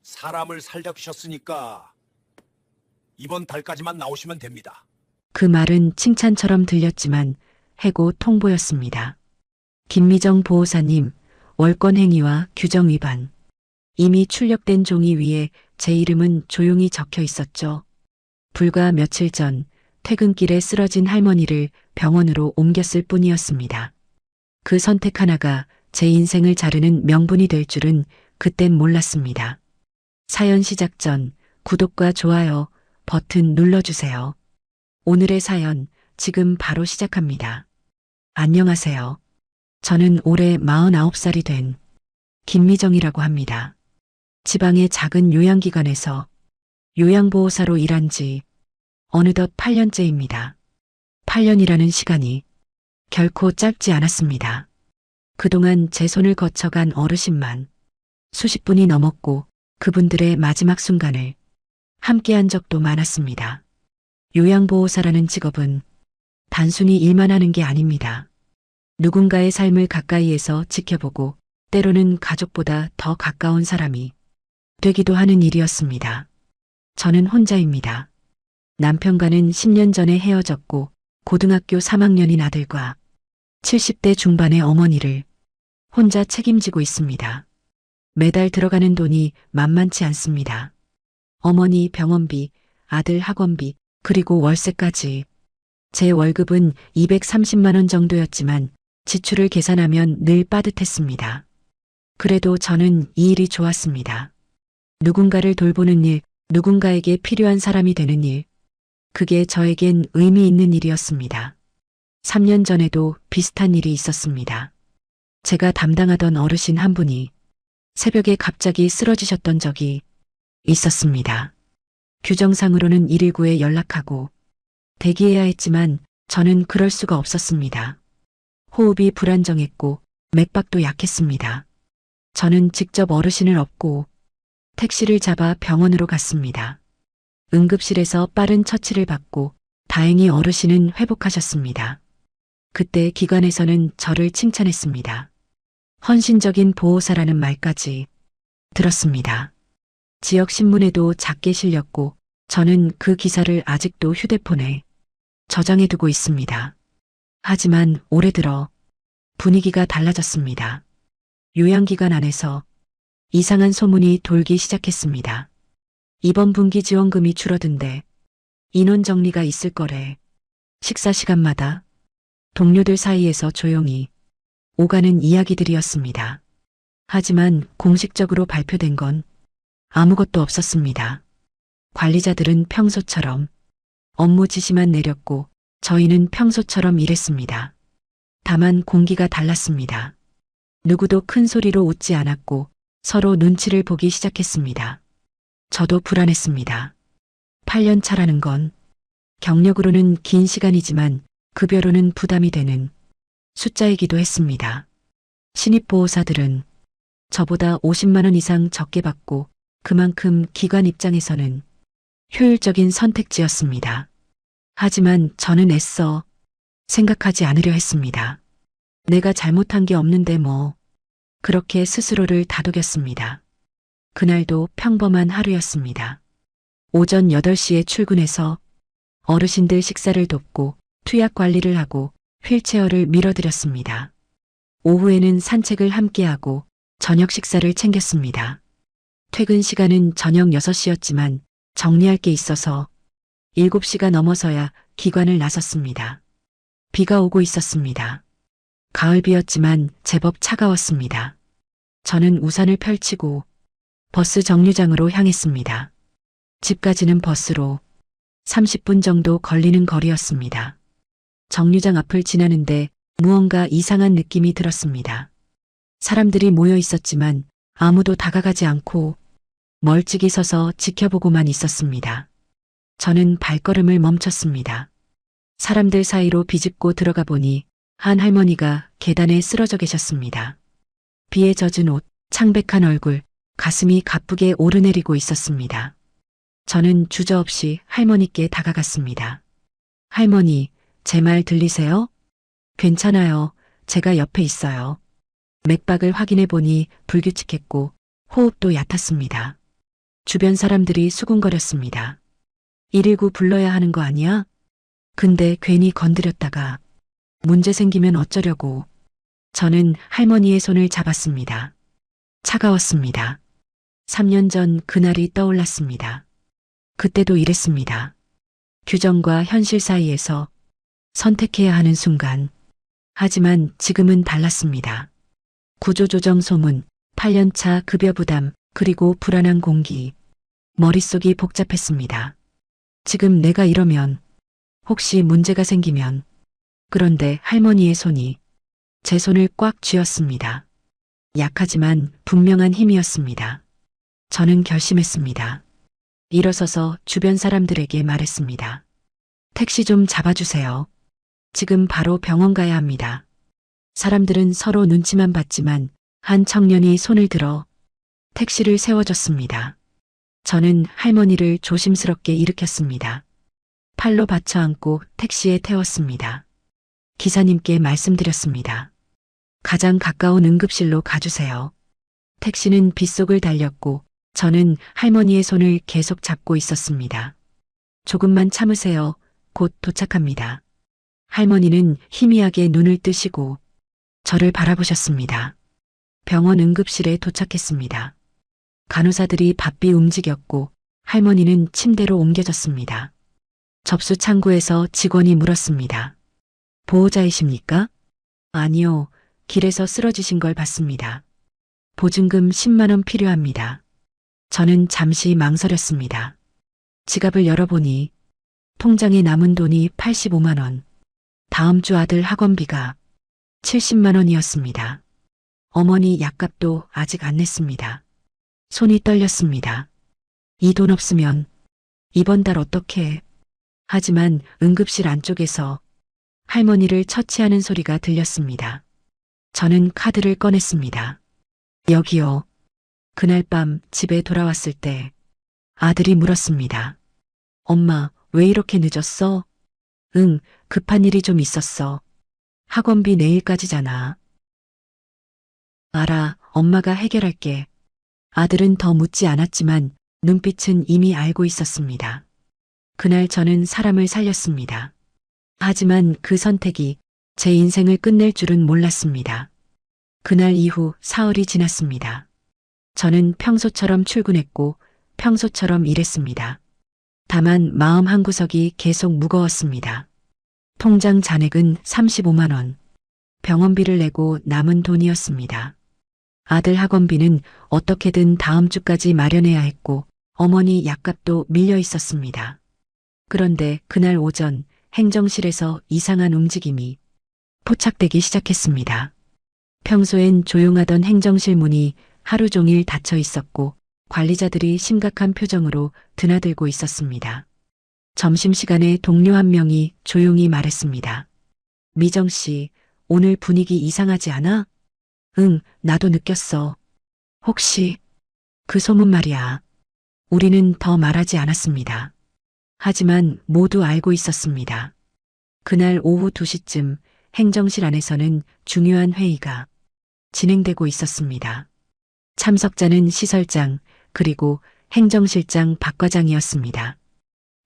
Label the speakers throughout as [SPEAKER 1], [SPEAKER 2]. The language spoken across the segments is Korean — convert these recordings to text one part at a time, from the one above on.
[SPEAKER 1] 사람을 살다 주셨으니까 이번 달까지만 나오시면 됩니다.
[SPEAKER 2] 그 말은 칭찬처럼 들렸지만 해고 통보였습니다. 김미정 보호사님, 월권 행위와 규정 위반. 이미 출력된 종이 위에 제 이름은 조용히 적혀 있었죠. 불과 며칠 전 퇴근길에 쓰러진 할머니를 병원으로 옮겼을 뿐이었습니다. 그 선택 하나가 제 인생을 자르는 명분이 될 줄은 그땐 몰랐습니다. 사연 시작 전 구독과 좋아요 버튼 눌러주세요. 오늘의 사연 지금 바로 시작합니다. 안녕하세요. 저는 올해 49살이 된 김미정이라고 합니다. 지방의 작은 요양기관에서 요양보호사로 일한 지 어느덧 8년째입니다. 8년이라는 시간이 결코 짧지 않았습니다. 그동안 제 손을 거쳐간 어르신만 수십 분이 넘었고 그분들의 마지막 순간을 함께한 적도 많았습니다. 요양보호사라는 직업은 단순히 일만 하는 게 아닙니다. 누군가의 삶을 가까이에서 지켜보고 때로는 가족보다 더 가까운 사람이 되기도 하는 일이었습니다. 저는 혼자입니다. 남편과는 10년 전에 헤어졌고 고등학교 3학년인 아들과 70대 중반의 어머니를 혼자 책임지고 있습니다. 매달 들어가는 돈이 만만치 않습니다. 어머니 병원비, 아들 학원비, 그리고 월세까지. 제 월급은 230만 원 정도였지만 지출을 계산하면 늘 빠듯했습니다. 그래도 저는 이 일이 좋았습니다. 누군가를 돌보는 일, 누군가에게 필요한 사람이 되는 일. 그게 저에겐 의미 있는 일이었습니다. 3년 전에도 비슷한 일이 있었습니다. 제가 담당하던 어르신 한 분이 새벽에 갑자기 쓰러지셨던 적이 있었습니다. 규정상으로는 119에 연락하고 대기해야 했지만 저는 그럴 수가 없었습니다. 호흡이 불안정했고 맥박도 약했습니다. 저는 직접 어르신을 업고 택시를 잡아 병원으로 갔습니다. 응급실에서 빠른 처치를 받고 다행히 어르신은 회복하셨습니다. 그때 기관에서는 저를 칭찬했습니다. 헌신적인 보호사라는 말까지 들었습니다. 지역 신문에도 작게 실렸고 저는 그 기사를 아직도 휴대폰에 저장해두고 있습니다. 하지만 올해 들어 분위기가 달라졌습니다. 요양기관 안에서 이상한 소문이 돌기 시작했습니다. 이번 분기 지원금이 줄어든대. 인원 정리가 있을 거래. 식사 시간마다 동료들 사이에서 조용히 오가는 이야기들이었습니다. 하지만 공식적으로 발표된 건 아무것도 없었습니다. 관리자들은 평소처럼 업무 지시만 내렸고 저희는 평소처럼 일했습니다. 다만 공기가 달랐습니다. 누구도 큰 소리로 웃지 않았고 서로 눈치를 보기 시작했습니다. 저도 불안했습니다. 8년 차라는 건 경력으로는 긴 시간이지만 급여로는 부담이 되는 숫자이기도 했습니다. 신입보호사들은 저보다 50만 원 이상 적게 받고 그만큼 기관 입장에서는 효율적인 선택지였습니다. 하지만 저는 애써 생각하지 않으려 했습니다. 내가 잘못한 게 없는데 뭐. 그렇게 스스로를 다독였습니다. 그날도 평범한 하루였습니다. 오전 8시에 출근해서 어르신들 식사를 돕고 투약 관리를 하고 휠체어를 밀어드렸습니다. 오후에는 산책을 함께하고 저녁 식사를 챙겼습니다. 퇴근 시간은 저녁 6시였지만 정리할 게 있어서 7시가 넘어서야 기관을 나섰습니다. 비가 오고 있었습니다. 가을비였지만 제법 차가웠습니다. 저는 우산을 펼치고 버스 정류장으로 향했습니다. 집까지는 버스로 30분 정도 걸리는 거리였습니다. 정류장 앞을 지나는데 무언가 이상한 느낌이 들었습니다. 사람들이 모여 있었지만 아무도 다가가지 않고 멀찍이 서서 지켜보고만 있었습니다. 저는 발걸음을 멈췄습니다. 사람들 사이로 비집고 들어가 보니 한 할머니가 계단에 쓰러져 계셨습니다. 비에 젖은 옷, 창백한 얼굴, 가슴이 가쁘게 오르내리고 있었습니다. 저는 주저없이 할머니께 다가갔습니다. 할머니, 제 말 들리세요? 괜찮아요. 제가 옆에 있어요. 맥박을 확인해 보니 불규칙했고 호흡도 얕았습니다. 주변 사람들이 수군거렸습니다. 119 불러야 하는 거 아니야? 근데 괜히 건드렸다가 문제 생기면 어쩌려고. 저는 할머니의 손을 잡았습니다. 차가웠습니다. 3년 전 그날이 떠올랐습니다. 그때도 이랬습니다. 규정과 현실 사이에서 선택해야 하는 순간. 하지만 지금은 달랐습니다. 구조조정 소문, 8년차 급여 부담, 그리고 불안한 공기. 머릿속이 복잡했습니다. 지금 내가 이러면, 혹시 문제가 생기면. 그런데 할머니의 손이 제 손을 꽉 쥐었습니다. 약하지만 분명한 힘이었습니다. 저는 결심했습니다. 일어서서 주변 사람들에게 말했습니다. 택시 좀 잡아주세요. 지금 바로 병원 가야 합니다. 사람들은 서로 눈치만 봤지만 한 청년이 손을 들어 택시를 세워줬습니다. 저는 할머니를 조심스럽게 일으켰습니다. 팔로 받쳐 안고 택시에 태웠습니다. 기사님께 말씀드렸습니다. 가장 가까운 응급실로 가주세요. 택시는 빗속을 달렸고 저는 할머니의 손을 계속 잡고 있었습니다. 조금만 참으세요. 곧 도착합니다. 할머니는 희미하게 눈을 뜨시고 저를 바라보셨습니다. 병원 응급실에 도착했습니다. 간호사들이 바삐 움직였고 할머니는 침대로 옮겨졌습니다. 접수 창구에서 직원이 물었습니다. 보호자이십니까? 아니요. 길에서 쓰러지신 걸 봤습니다. 보증금 10만 원 필요합니다. 저는 잠시 망설였습니다. 지갑을 열어보니 통장에 남은 돈이 85만 원. 다음 주 아들 학원비가 70만 원이었습니다. 어머니 약값도 아직 안 냈습니다. 손이 떨렸습니다. 이 돈 없으면 이번 달 어떻게. 하지만 응급실 안쪽에서 할머니를 처치하는 소리가 들렸습니다. 저는 카드를 꺼냈습니다. 여기요. 그날 밤 집에 돌아왔을 때 아들이 물었습니다. 엄마, 왜 이렇게 늦었어? 응, 급한 일이 좀 있었어. 학원비 내일까지잖아. 알아, 엄마가 해결할게. 아들은 더 묻지 않았지만 눈빛은 이미 알고 있었습니다. 그날 저는 사람을 살렸습니다. 하지만 그 선택이 제 인생을 끝낼 줄은 몰랐습니다. 그날 이후 사흘이 지났습니다. 저는 평소처럼 출근했고 평소처럼 일했습니다. 다만 마음 한구석이 계속 무거웠습니다. 통장 잔액은 35만 원. 병원비를 내고 남은 돈이었습니다. 아들 학원비는 어떻게든 다음 주까지 마련해야 했고 어머니 약값도 밀려 있었습니다. 그런데 그날 오전 행정실에서 이상한 움직임이 포착되기 시작했습니다. 평소엔 조용하던 행정실 문이 하루 종일 닫혀 있었고 관리자들이 심각한 표정으로 드나들고 있었습니다. 점심시간에 동료 한 명이 조용히 말했습니다. 미정 씨, 오늘 분위기 이상하지 않아? 응, 나도 느꼈어. 혹시 그 소문 말이야. 우리는 더 말하지 않았습니다. 하지만 모두 알고 있었습니다. 그날 오후 2시쯤 행정실 안에서는 중요한 회의가 진행되고 있었습니다. 참석자는 시설장 그리고 행정실장 박 과장이었습니다.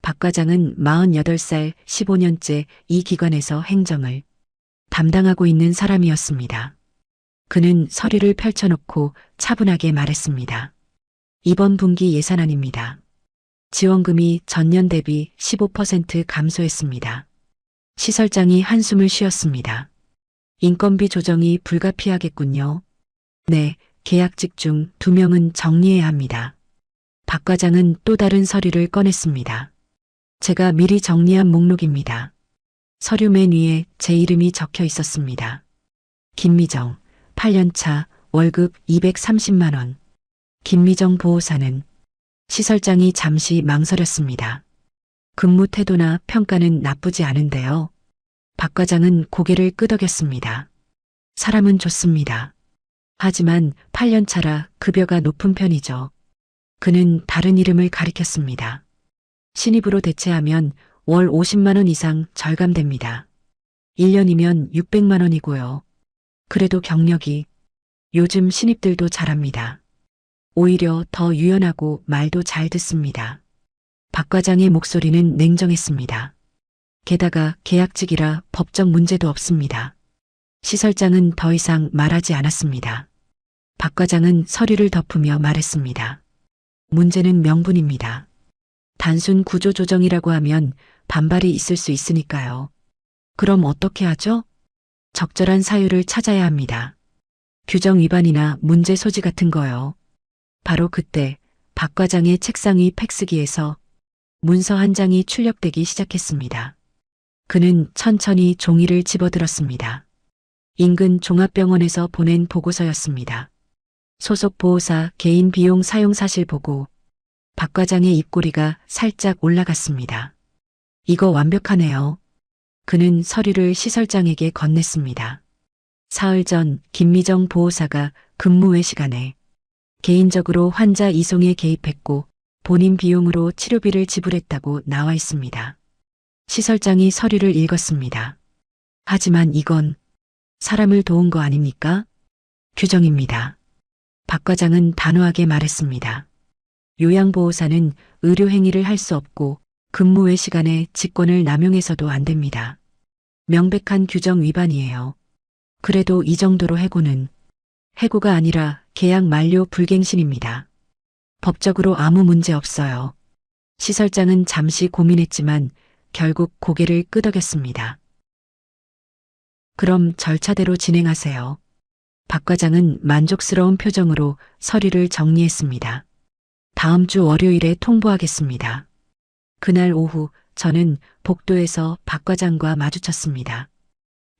[SPEAKER 2] 박 과장은 48살 15년째 이 기관에서 행정을 담당하고 있는 사람이었습니다. 그는 서류를 펼쳐놓고 차분하게 말했습니다. 이번 분기 예산안입니다. 지원금이 전년 대비 15% 감소했습니다. 시설장이 한숨을 쉬었습니다. 인건비 조정이 불가피하겠군요. 네, 계약직 중 2명은 정리해야 합니다. 박 과장은 또 다른 서류를 꺼냈습니다. 제가 미리 정리한 목록입니다. 서류 맨 위에 제 이름이 적혀 있었습니다. 김미정, 8년차, 월급 230만 원. 김미정 보호사는. 시설장이 잠시 망설였습니다. 근무 태도나 평가는 나쁘지 않은데요. 박 과장은 고개를 끄덕였습니다. 사람은 좋습니다. 하지만 8년차라 급여가 높은 편이죠. 그는 다른 이름을 가리켰습니다. 신입으로 대체하면 월 50만 원 이상 절감됩니다. 1년이면 600만 원이고요. 그래도 경력이 요즘 신입들도 잘합니다. 오히려 더 유연하고 말도 잘 듣습니다. 박 과장의 목소리는 냉정했습니다. 게다가 계약직이라 법적 문제도 없습니다. 시설장은 더 이상 말하지 않았습니다. 박 과장은 서류를 덮으며 말했습니다. 문제는 명분입니다. 단순 구조 조정이라고 하면 반발이 있을 수 있으니까요. 그럼 어떻게 하죠? 적절한 사유를 찾아야 합니다. 규정 위반이나 문제 소지 같은 거요. 바로 그때 박 과장의 책상 위 팩스기에서 문서 한 장이 출력되기 시작했습니다. 그는 천천히 종이를 집어들었습니다. 인근 종합병원에서 보낸 보고서였습니다. 소속 보호사 개인 비용 사용 사실 보고. 박 과장의 입꼬리가 살짝 올라갔습니다. 이거 완벽하네요. 그는 서류를 시설장에게 건넸습니다. 사흘 전 김미정 보호사가 근무 외 시간에 개인적으로 환자 이송에 개입했고 본인 비용으로 치료비를 지불했다고 나와 있습니다. 시설장이 서류를 읽었습니다. 하지만 이건 사람을 도운 거 아닙니까? 규정입니다. 박 과장은 단호하게 말했습니다. 요양보호사는 의료행위를 할 수 없고 근무 외 시간에 직권을 남용해서도 안 됩니다. 명백한 규정 위반이에요. 그래도 이 정도로 해고는 해고가 아니라 계약 만료 불갱신입니다. 법적으로 아무 문제 없어요. 시설장은 잠시 고민했지만 결국 고개를 끄덕였습니다. 그럼 절차대로 진행하세요. 박 과장은 만족스러운 표정으로 서류를 정리했습니다. 다음 주 월요일에 통보하겠습니다. 그날 오후 저는 복도에서 박 과장과 마주쳤습니다.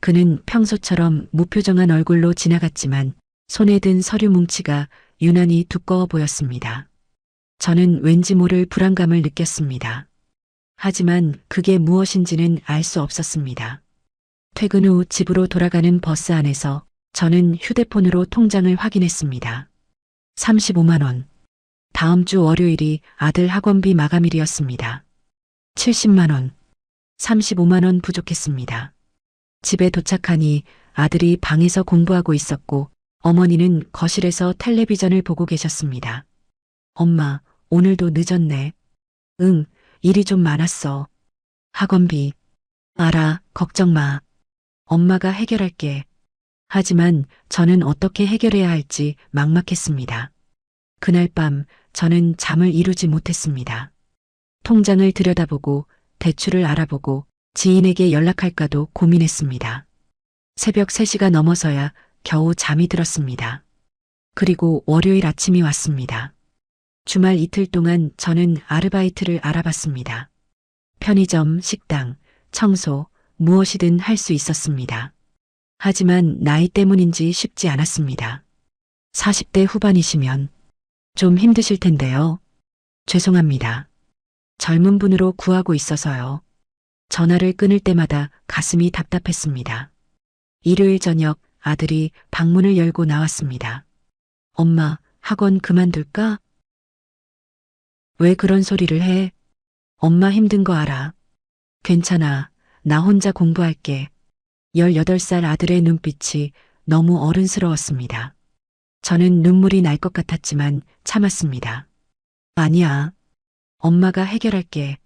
[SPEAKER 2] 그는 평소처럼 무표정한 얼굴로 지나갔지만 손에 든 서류 뭉치가 유난히 두꺼워 보였습니다. 저는 왠지 모를 불안감을 느꼈습니다. 하지만 그게 무엇인지는 알 수 없었습니다. 퇴근 후 집으로 돌아가는 버스 안에서 저는 휴대폰으로 통장을 확인했습니다. 35만 원. 다음 주 월요일이 아들 학원비 마감일이었습니다. 70만 원. 35만 원 부족했습니다. 집에 도착하니 아들이 방에서 공부하고 있었고 어머니는 거실에서 텔레비전을 보고 계셨습니다. 엄마, 오늘도 늦었네. 응, 일이 좀 많았어. 학원비. 알아, 걱정 마. 엄마가 해결할게. 하지만 저는 어떻게 해결해야 할지 막막했습니다. 그날 밤 저는 잠을 이루지 못했습니다. 통장을 들여다보고 대출을 알아보고 지인에게 연락할까도 고민했습니다. 새벽 3시가 넘어서야 겨우 잠이 들었습니다. 그리고 월요일 아침이 왔습니다. 주말 이틀 동안 저는 아르바이트를 알아봤습니다. 편의점, 식당, 청소, 무엇이든 할 수 있었습니다. 하지만 나이 때문인지 쉽지 않았습니다. 40대 후반이시면 좀 힘드실 텐데요. 죄송합니다. 젊은 분으로 구하고 있어서요. 전화를 끊을 때마다 가슴이 답답했습니다. 일요일 저녁 아들이 방문을 열고 나왔습니다. 엄마, 학원 그만둘까? 왜 그런 소리를 해? 엄마 힘든 거 알아. 괜찮아. 나 혼자 공부할게. 18살 아들의 눈빛이 너무 어른스러웠습니다. 저는 눈물이 날 것 같았지만 참았습니다. 아니야. 엄마가 해결할게.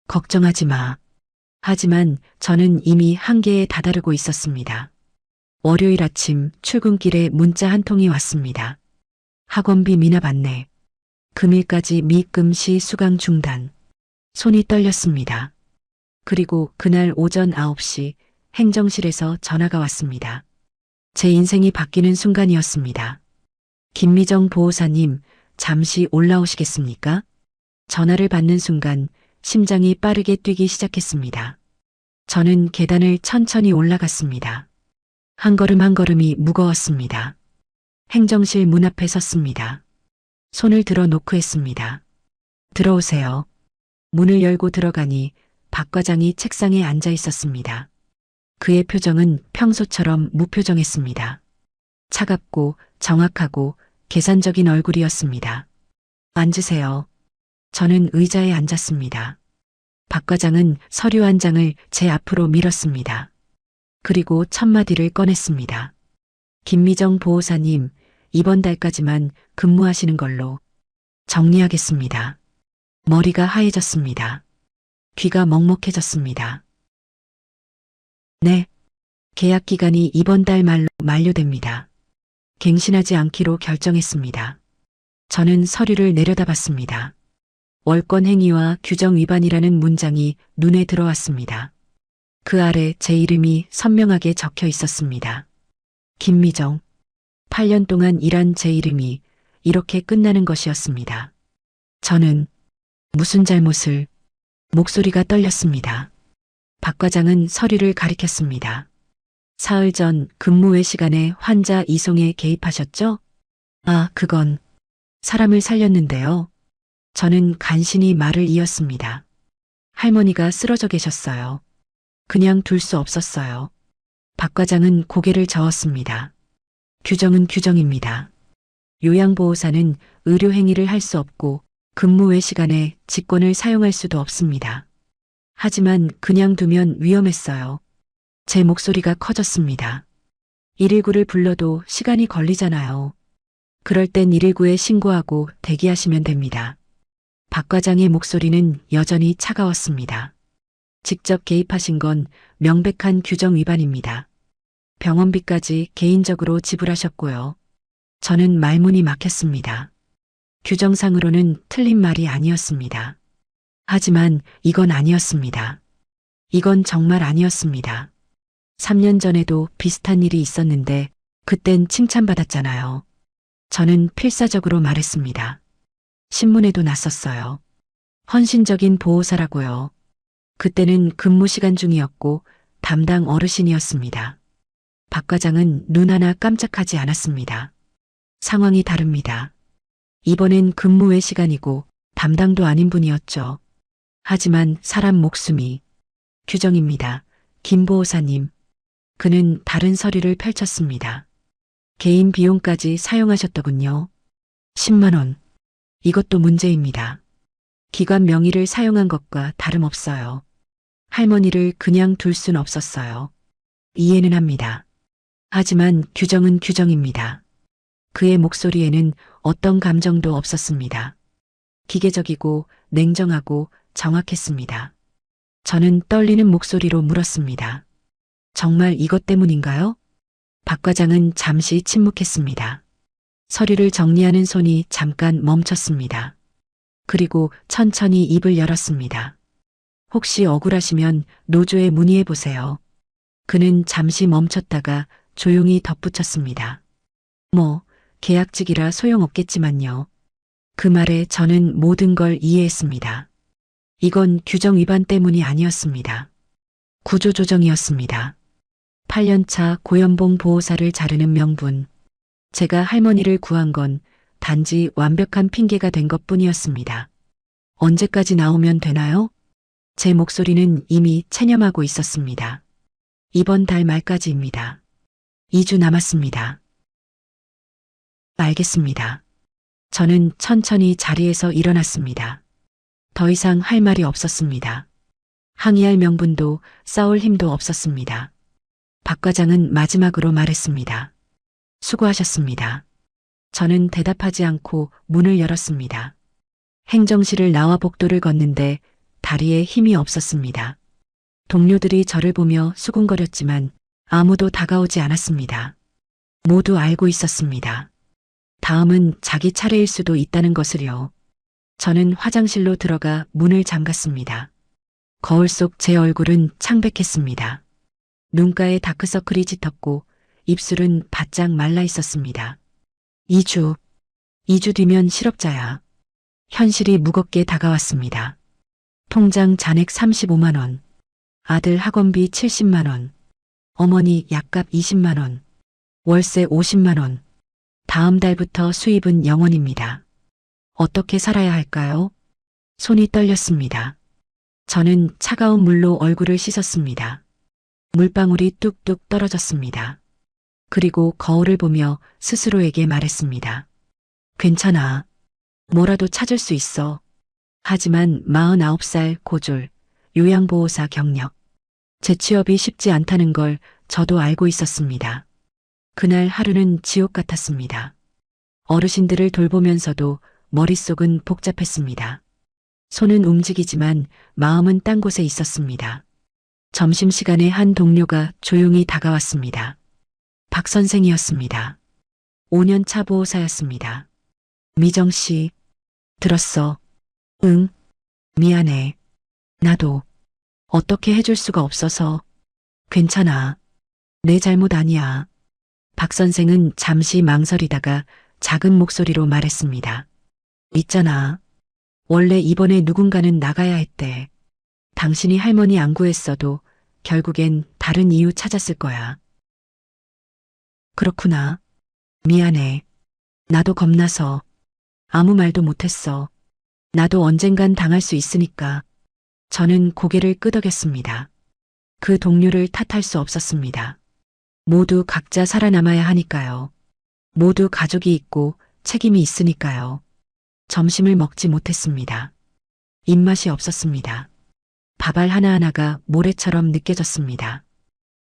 [SPEAKER 2] 걱정하지 마. 하지만 저는 이미 한계에 다다르고 있었습니다. 월요일 아침 출근길에 문자 한 통이 왔습니다. 학원비 미납 안내. 금일까지 미입금 시 수강 중단. 손이 떨렸습니다. 그리고 그날 오전 9시 행정실에서 전화가 왔습니다. 제 인생이 바뀌는 순간이었습니다. 김미정 보호사님, 잠시 올라오시겠습니까? 전화를 받는 순간 심장이 빠르게 뛰기 시작했습니다. 저는 계단을 천천히 올라갔습니다. 한 걸음 한 걸음이 무거웠습니다. 행정실 문 앞에 섰습니다. 손을 들어 놓고 했습니다. 들어오세요. 문을 열고 들어가니 박 과장이 책상에 앉아 있었습니다. 그의 표정은 평소처럼 무표정했습니다. 차갑고 정확하고 계산적인 얼굴이었습니다. 앉으세요. 저는 의자에 앉았습니다. 박 과장은 서류 한 장을 제 앞으로 밀었습니다. 그리고 첫 마디를 꺼냈습니다. 김미정 보호사님, 이번 달까지만 근무하시는 걸로 정리하겠습니다. 머리가 하얘졌습니다. 귀가 먹먹해졌습니다. 네. 계약 기간이 이번 달 말로 만료됩니다. 갱신하지 않기로 결정했습니다. 저는 서류를 내려다봤습니다. 월권 행위와 규정 위반이라는 문장이 눈에 들어왔습니다. 그 아래 제 이름이 선명하게 적혀 있었습니다. 김미정. 8년 동안 일한 제 이름이 이렇게 끝나는 것이었습니다. 저는 무슨 잘못을... 목소리가 떨렸습니다. 박 과장은 서류를 가리켰습니다. 사흘 전 근무 외 시간에 환자 이송에 개입하셨죠? 아, 그건 사람을 살렸는데요. 저는 간신히 말을 이었습니다. 할머니가 쓰러져 계셨어요. 그냥 둘 수 없었어요. 박 과장은 고개를 저었습니다. 규정은 규정입니다. 요양보호사는 의료행위를 할 수 없고 근무 외 시간에 직권을 사용할 수도 없습니다. 하지만 그냥 두면 위험했어요. 제 목소리가 커졌습니다. 119를 불러도 시간이 걸리잖아요. 그럴 땐 119에 신고하고 대기하시면 됩니다. 박 과장의 목소리는 여전히 차가웠습니다. 직접 개입하신 건 명백한 규정 위반입니다. 병원비까지 개인적으로 지불하셨고요. 저는 말문이 막혔습니다. 규정상으로는 틀린 말이 아니었습니다. 하지만 이건 아니었습니다. 이건 정말 아니었습니다. 3년 전에도 비슷한 일이 있었는데 그땐 칭찬받았잖아요. 저는 필사적으로 말했습니다. 신문에도 났었어요. 헌신적인 보호사라고요. 그때는 근무 시간 중이었고 담당 어르신이었습니다. 박 과장은 눈 하나 깜짝하지 않았습니다. 상황이 다릅니다. 이번엔 근무 외 시간이고 담당도 아닌 분이었죠. 하지만 사람 목숨이 규정입니다. 김 보호사님. 그는 다른 서류를 펼쳤습니다. 개인 비용까지 사용하셨더군요. 10만 원. 이것도 문제입니다. 기관 명의를 사용한 것과 다름없어요. 할머니를 그냥 둘 순 없었어요. 이해는 합니다. 하지만 규정은 규정입니다. 그의 목소리에는 어떤 감정도 없었습니다. 기계적이고 냉정하고 정확했습니다. 저는 떨리는 목소리로 물었습니다. 정말 이것 때문인가요? 박 과장은 잠시 침묵했습니다. 서류를 정리하는 손이 잠깐 멈췄습니다. 그리고 천천히 입을 열었습니다. 혹시 억울하시면 노조에 문의해 보세요. 그는 잠시 멈췄다가 조용히 덧붙였습니다. 계약직이라 소용없겠지만요. 그 말에 저는 모든 걸 이해했습니다. 이건 규정 위반 때문이 아니었습니다. 구조조정이었습니다. 8년차 고연봉 보호사를 자르는 명분. 제가 할머니를 구한 건 단지 완벽한 핑계가 된 것뿐이었습니다. 언제까지 나오면 되나요? 제 목소리는 이미 체념하고 있었습니다. 이번 달 말까지입니다. 2주 남았습니다. 알겠습니다. 저는 천천히 자리에서 일어났습니다. 더 이상 할 말이 없었습니다. 항의할 명분도 싸울 힘도 없었습니다. 박 과장은 마지막으로 말했습니다. 수고하셨습니다. 저는 대답하지 않고 문을 열었습니다. 행정실을 나와 복도를 걷는데 다리에 힘이 없었습니다. 동료들이 저를 보며 수군거렸지만 아무도 다가오지 않았습니다. 모두 알고 있었습니다. 다음은 자기 차례일 수도 있다는 것을요. 저는 화장실로 들어가 문을 잠갔습니다. 거울 속 제 얼굴은 창백했습니다. 눈가에 다크서클이 짙었고 입술은 바짝 말라 있었습니다. 2주 뒤면 실업자야. 현실이 무겁게 다가왔습니다. 통장 잔액 35만 원, 아들 학원비 70만 원, 어머니 약값 20만 원, 월세 50만 원. 다음 달부터 수입은 0원입니다. 어떻게 살아야 할까요? 손이 떨렸습니다. 저는 차가운 물로 얼굴을 씻었습니다. 물방울이 뚝뚝 떨어졌습니다. 그리고 거울을 보며 스스로에게 말했습니다. 괜찮아. 뭐라도 찾을 수 있어. 하지만 49살 고졸, 요양보호사 경력. 재취업이 쉽지 않다는 걸 저도 알고 있었습니다. 그날 하루는 지옥 같았습니다. 어르신들을 돌보면서도 머릿속은 복잡했습니다. 손은 움직이지만 마음은 딴 곳에 있었습니다. 점심시간에 한 동료가 조용히 다가왔습니다. 박 선생이었습니다. 5년차 보호사였습니다. 미정 씨, 들었어. 응, 미안해. 나도 어떻게 해줄 수가 없어서. 괜찮아. 내 잘못 아니야. 박 선생은 잠시 망설이다가 작은 목소리로 말했습니다. 있잖아. 원래 이번에 누군가는 나가야 했대. 당신이 할머니 안 구했어도 결국엔 다른 이유 찾았을 거야. 그렇구나. 미안해. 나도 겁나서 아무 말도 못했어. 나도 언젠간 당할 수 있으니까. 저는 고개를 끄덕였습니다. 그 동료를 탓할 수 없었습니다. 모두 각자 살아남아야 하니까요. 모두 가족이 있고 책임이 있으니까요. 점심을 먹지 못했습니다. 입맛이 없었습니다. 밥알 하나하나가 모래처럼 느껴졌습니다.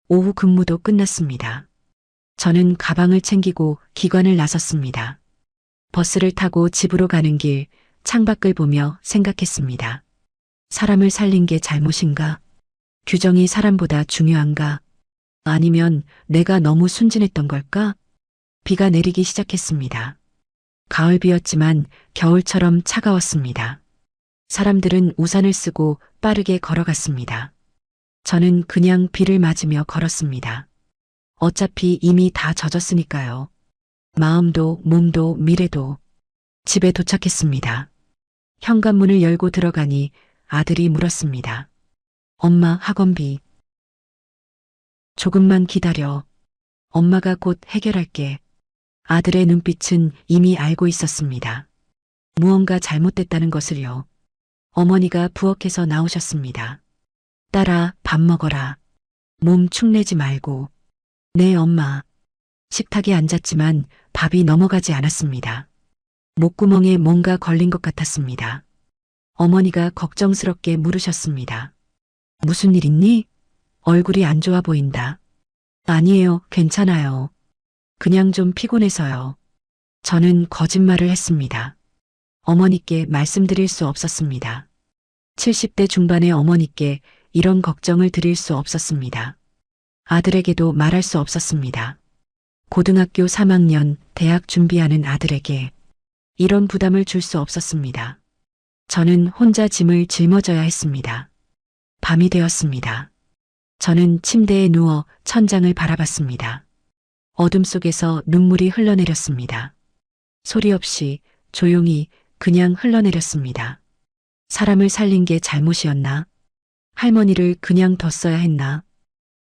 [SPEAKER 2] 오후 근무도 끝났습니다. 저는 가방을 챙기고 기관을 나섰습니다. 버스를 타고 집으로 가는 길 창밖을 보며 생각했습니다. 사람을 살린 게 잘못인가? 규정이 사람보다 중요한가? 아니면 내가 너무 순진했던 걸까? 비가 내리기 시작했습니다. 가을비였지만 겨울처럼 차가웠습니다. 사람들은 우산을 쓰고 빠르게 걸어갔습니다. 저는 그냥 비를 맞으며 걸었습니다. 어차피 이미 다 젖었으니까요. 마음도 몸도 미래도. 집에 도착했습니다. 현관문을 열고 들어가니 아들이 물었습니다. 엄마, 학원비. 조금만 기다려. 엄마가 곧 해결할게. 아들의 눈빛은 이미 알고 있었습니다. 무언가 잘못됐다는 것을요. 어머니가 부엌에서 나오셨습니다. 딸아, 밥 먹어라. 몸 축내지 말고. 네, 엄마. 식탁에 앉았지만 밥이 넘어가지 않았습니다. 목구멍에 뭔가 걸린 것 같았습니다. 어머니가 걱정스럽게 물으셨습니다. 무슨 일 있니? 얼굴이 안 좋아 보인다. 아니에요, 괜찮아요. 그냥 좀 피곤해서요. 저는 거짓말을 했습니다. 어머니께 말씀드릴 수 없었습니다. 70대 중반의 어머니께 이런 걱정을 드릴 수 없었습니다. 아들에게도 말할 수 없었습니다. 고등학교 3학년 대학 준비하는 아들에게 이런 부담을 줄 수 없었습니다. 저는 혼자 짐을 짊어져야 했습니다. 밤이 되었습니다. 저는 침대에 누워 천장을 바라봤습니다. 어둠 속에서 눈물이 흘러내렸습니다. 소리 없이 조용히 그냥 흘러내렸습니다. 사람을 살린 게 잘못이었나? 할머니를 그냥 뒀어야 했나?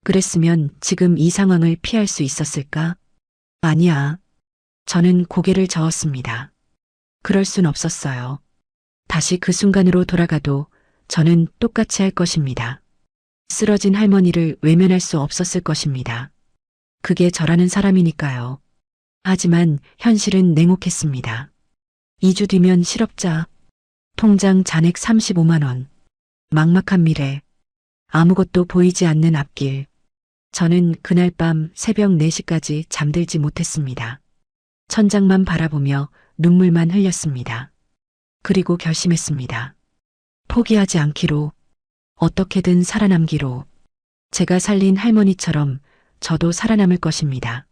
[SPEAKER 2] 그랬으면 지금 이 상황을 피할 수 있었을까? 아니야. 저는 고개를 저었습니다. 그럴 순 없었어요. 다시 그 순간으로 돌아가도 저는 똑같이 할 것입니다. 쓰러진 할머니를 외면할 수 없었을 것입니다. 그게 저라는 사람이니까요. 하지만 현실은 냉혹했습니다. 2주 뒤면 실업자, 통장 잔액 35만 원, 막막한 미래, 아무것도 보이지 않는 앞길. 저는 그날 밤 새벽 4시까지 잠들지 못했습니다. 천장만 바라보며 눈물만 흘렸습니다. 그리고 결심했습니다. 포기하지 않기로, 어떻게든 살아남기로. 제가 살린 할머니처럼 저도 살아남을 것입니다.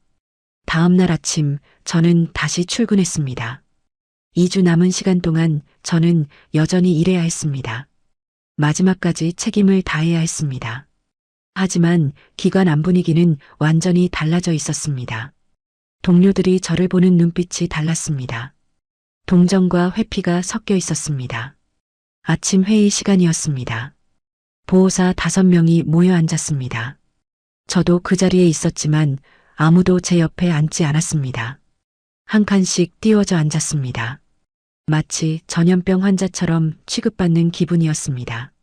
[SPEAKER 2] 다음 날 아침 저는 다시 출근했습니다. 2주 남은 시간 동안 저는 여전히 일해야 했습니다. 마지막까지 책임을 다해야 했습니다. 하지만 기관 안 분위기는 완전히 달라져 있었습니다. 동료들이 저를 보는 눈빛이 달랐습니다. 동정과 회피가 섞여 있었습니다. 아침 회의 시간이었습니다. 보호사 5명이 모여 앉았습니다. 저도 그 자리에 있었지만 아무도 제 옆에 앉지 않았습니다. 한 칸씩 띄워져 앉았습니다. 마치 전염병 환자처럼 취급받는 기분이었습니다.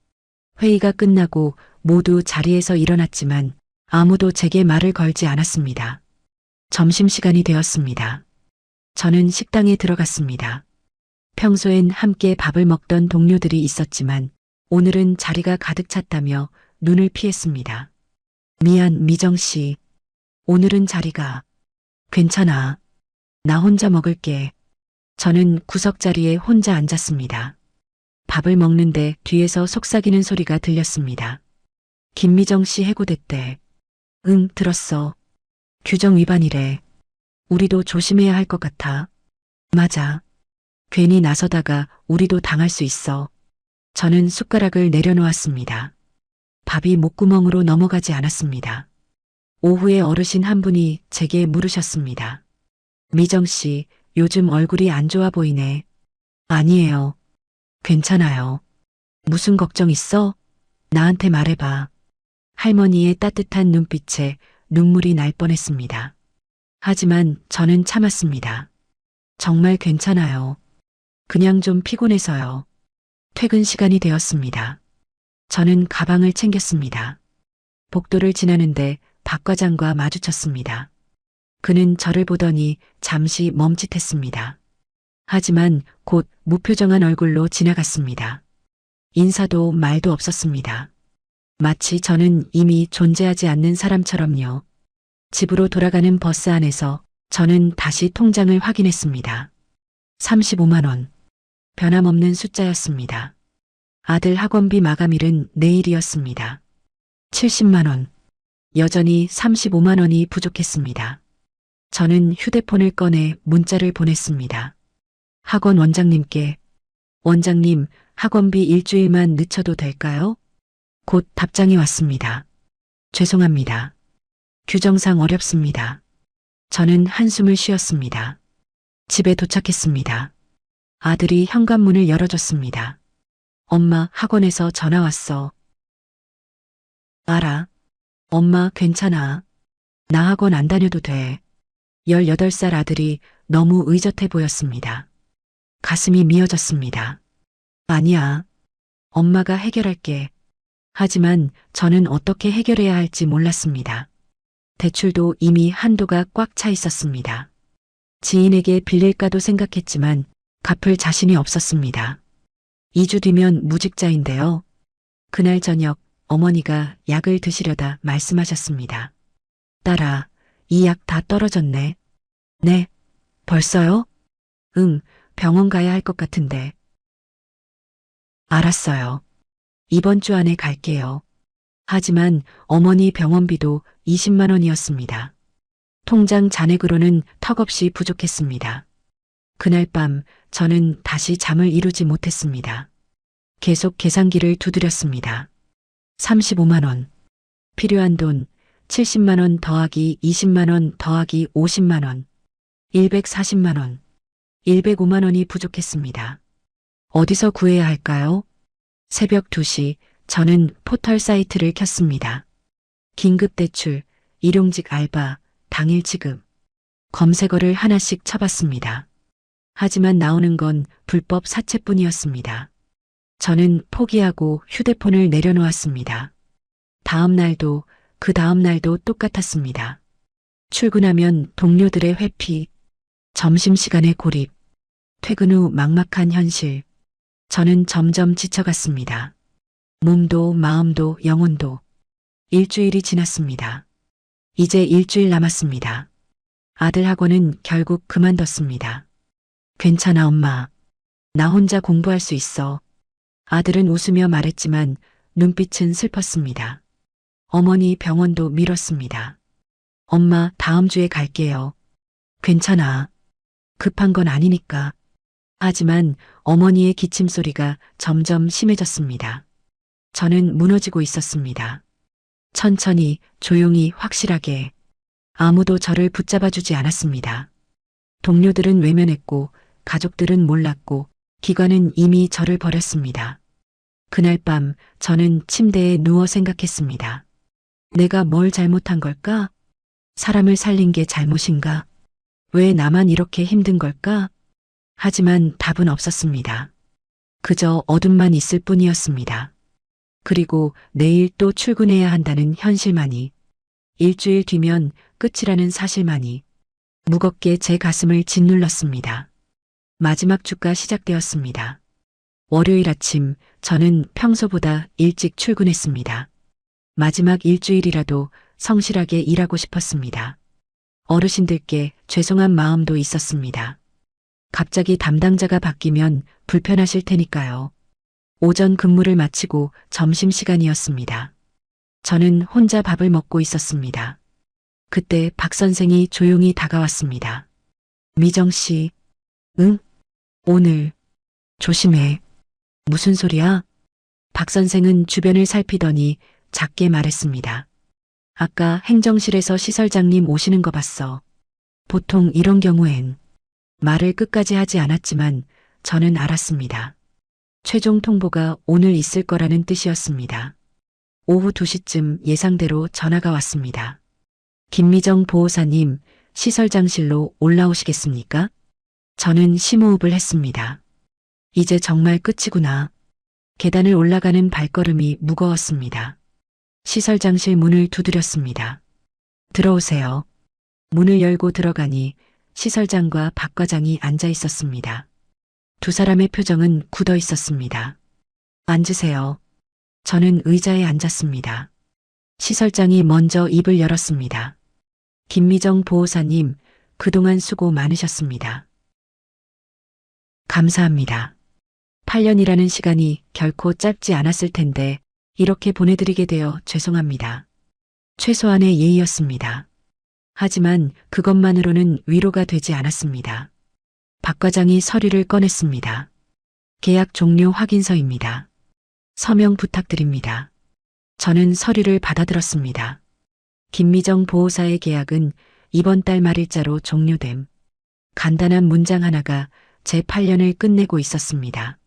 [SPEAKER 2] 회의가 끝나고 모두 자리에서 일어났지만 아무도 제게 말을 걸지 않았습니다. 점심시간이 되었습니다. 저는 식당에 들어갔습니다. 평소엔 함께 밥을 먹던 동료들이 있었지만 오늘은 자리가 가득 찼다며 눈을 피했습니다. 미안, 미정 씨. 오늘은 자리가. 괜찮아. 나 혼자 먹을게. 저는 구석자리에 혼자 앉았습니다. 밥을 먹는데 뒤에서 속삭이는 소리가 들렸습니다. 김미정 씨 해고됐대. 응, 들었어. 규정 위반이래. 우리도 조심해야 할 것 같아. 맞아. 괜히 나서다가 우리도 당할 수 있어. 저는 숟가락을 내려놓았습니다. 밥이 목구멍으로 넘어가지 않았습니다. 오후에 어르신 한 분이 제게 물으셨습니다. 미정 씨, 요즘 얼굴이 안 좋아 보이네. 아니에요. 괜찮아요. 무슨 걱정 있어? 나한테 말해봐. 할머니의 따뜻한 눈빛에 눈물이 날 뻔했습니다. 하지만 저는 참았습니다. 정말 괜찮아요. 그냥 좀 피곤해서요. 퇴근 시간이 되었습니다. 저는 가방을 챙겼습니다. 복도를 지나는데 박 과장과 마주쳤습니다. 그는 저를 보더니 잠시 멈칫했습니다. 하지만 곧 무표정한 얼굴로 지나갔습니다. 인사도 말도 없었습니다. 마치 저는 이미 존재하지 않는 사람처럼요. 집으로 돌아가는 버스 안에서 저는 다시 통장을 확인했습니다. 35만 원. 변함없는 숫자였습니다. 아들 학원비 마감일은 내일이었습니다. 70만 원. 여전히 35만 원이 부족했습니다. 저는 휴대폰을 꺼내 문자를 보냈습니다. 학원 원장님께, 원장님, 학원비 일주일만 늦춰도 될까요? 곧 답장이 왔습니다. 죄송합니다. 규정상 어렵습니다. 저는 한숨을 쉬었습니다. 집에 도착했습니다. 아들이 현관문을 열어줬습니다. 엄마, 학원에서 전화 왔어. 알아. 엄마, 괜찮아. 나 학원 안 다녀도 돼. 18살 아들이 너무 의젓해 보였습니다. 가슴이 미어졌습니다. 아니야. 엄마가 해결할게. 하지만 저는 어떻게 해결해야 할지 몰랐습니다. 대출도 이미 한도가 꽉 차 있었습니다. 지인에게 빌릴까도 생각했지만 갚을 자신이 없었습니다. 2주 뒤면 무직자인데요. 그날 저녁 어머니가 약을 드시려다 말씀하셨습니다. 딸아, 이 약 다 떨어졌네. 네, 벌써요? 응, 병원 가야 할 것 같은데. 알았어요. 이번 주 안에 갈게요. 하지만 어머니 병원비도 20만 원이었습니다. 통장 잔액으로는 턱없이 부족했습니다. 그날 밤 저는 다시 잠을 이루지 못했습니다. 계속 계산기를 두드렸습니다. 35만 원. 필요한 돈 70만 원 더하기 20만 원 더하기 50만 원. 140만 원. 105만 원이 부족했습니다. 어디서 구해야 할까요? 새벽 2시 저는 포털 사이트를 켰습니다. 긴급대출, 일용직 알바, 당일 지급. 검색어를 하나씩 쳐봤습니다. 하지만 나오는 건 불법 사채뿐이었습니다. 저는 포기하고 휴대폰을 내려놓았습니다. 다음 날도 그 다음 날도 똑같았습니다. 출근하면 동료들의 회피, 점심시간의 고립, 퇴근 후 막막한 현실. 저는 점점 지쳐갔습니다. 몸도 마음도 영혼도. 일주일이 지났습니다. 이제 일주일 남았습니다. 아들 학원은 결국 그만뒀습니다. 괜찮아, 엄마. 나 혼자 공부할 수 있어. 아들은 웃으며 말했지만 눈빛은 슬펐습니다. 어머니 병원도 미뤘습니다. 엄마, 다음 주에 갈게요. 괜찮아. 급한 건 아니니까. 하지만 어머니의 기침 소리가 점점 심해졌습니다. 저는 무너지고 있었습니다. 천천히, 조용히, 확실하게. 아무도 저를 붙잡아주지 않았습니다. 동료들은 외면했고, 가족들은 몰랐고, 기관은 이미 저를 버렸습니다. 그날 밤 저는 침대에 누워 생각했습니다. 내가 뭘 잘못한 걸까? 사람을 살린 게 잘못인가? 왜 나만 이렇게 힘든 걸까? 하지만 답은 없었습니다. 그저 어둠만 있을 뿐이었습니다. 그리고 내일 또 출근해야 한다는 현실만이, 일주일 뒤면 끝이라는 사실만이 무겁게 제 가슴을 짓눌렀습니다. 마지막 주가 시작되었습니다. 월요일 아침 저는 평소보다 일찍 출근했습니다. 마지막 일주일이라도 성실하게 일하고 싶었습니다. 어르신들께 죄송한 마음도 있었습니다. 갑자기 담당자가 바뀌면 불편하실 테니까요. 오전 근무를 마치고 점심시간이었습니다. 저는 혼자 밥을 먹고 있었습니다. 그때 박 선생이 조용히 다가왔습니다. 미정 씨, 응? 오늘 조심해. 무슨 소리야? 박 선생은 주변을 살피더니 작게 말했습니다. 아까 행정실에서 시설장님 오시는 거 봤어. 보통 이런 경우엔 말을 끝까지 하지 않았지만 저는 알았습니다. 최종 통보가 오늘 있을 거라는 뜻이었습니다. 오후 2시쯤 예상대로 전화가 왔습니다. 김미정 보호사님, 시설장실로 올라오시겠습니까? 저는 심호흡을 했습니다. 이제 정말 끝이구나. 계단을 올라가는 발걸음이 무거웠습니다. 시설장실 문을 두드렸습니다. 들어오세요. 문을 열고 들어가니 시설장과 박 과장이 앉아 있었습니다. 두 사람의 표정은 굳어 있었습니다. 앉으세요. 저는 의자에 앉았습니다. 시설장이 먼저 입을 열었습니다. 김미정 보호사님, 그동안 수고 많으셨습니다. 감사합니다. 8년이라는 시간이 결코 짧지 않았을 텐데 이렇게 보내드리게 되어 죄송합니다. 최소한의 예의였습니다. 하지만 그것만으로는 위로가 되지 않았습니다. 박 과장이 서류를 꺼냈습니다. 계약 종료 확인서입니다. 서명 부탁드립니다. 저는 서류를 받아들었습니다. 김미정 보호사의 계약은 이번 달 말일자로 종료됨. 간단한 문장 하나가 제 8년을 끝내고 있었습니다.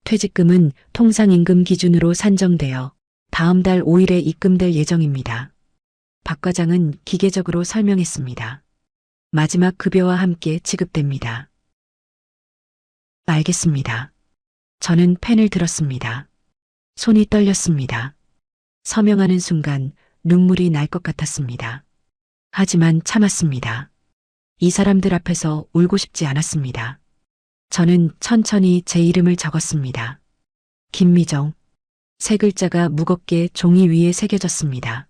[SPEAKER 2] 퇴직금은 통상임금 기준으로 산정되어 다음 달 5일에 입금될 예정입니다. 박 과장은 기계적으로 설명했습니다. 마지막 급여와 함께 지급됩니다. 알겠습니다. 저는 펜을 들었습니다. 손이 떨렸습니다. 서명하는 순간 눈물이 날 것 같았습니다. 하지만 참았습니다. 이 사람들 앞에서 울고 싶지 않았습니다. 저는 천천히 제 이름을 적었습니다. 김미정. 세 글자가 무겁게 종이 위에 새겨졌습니다.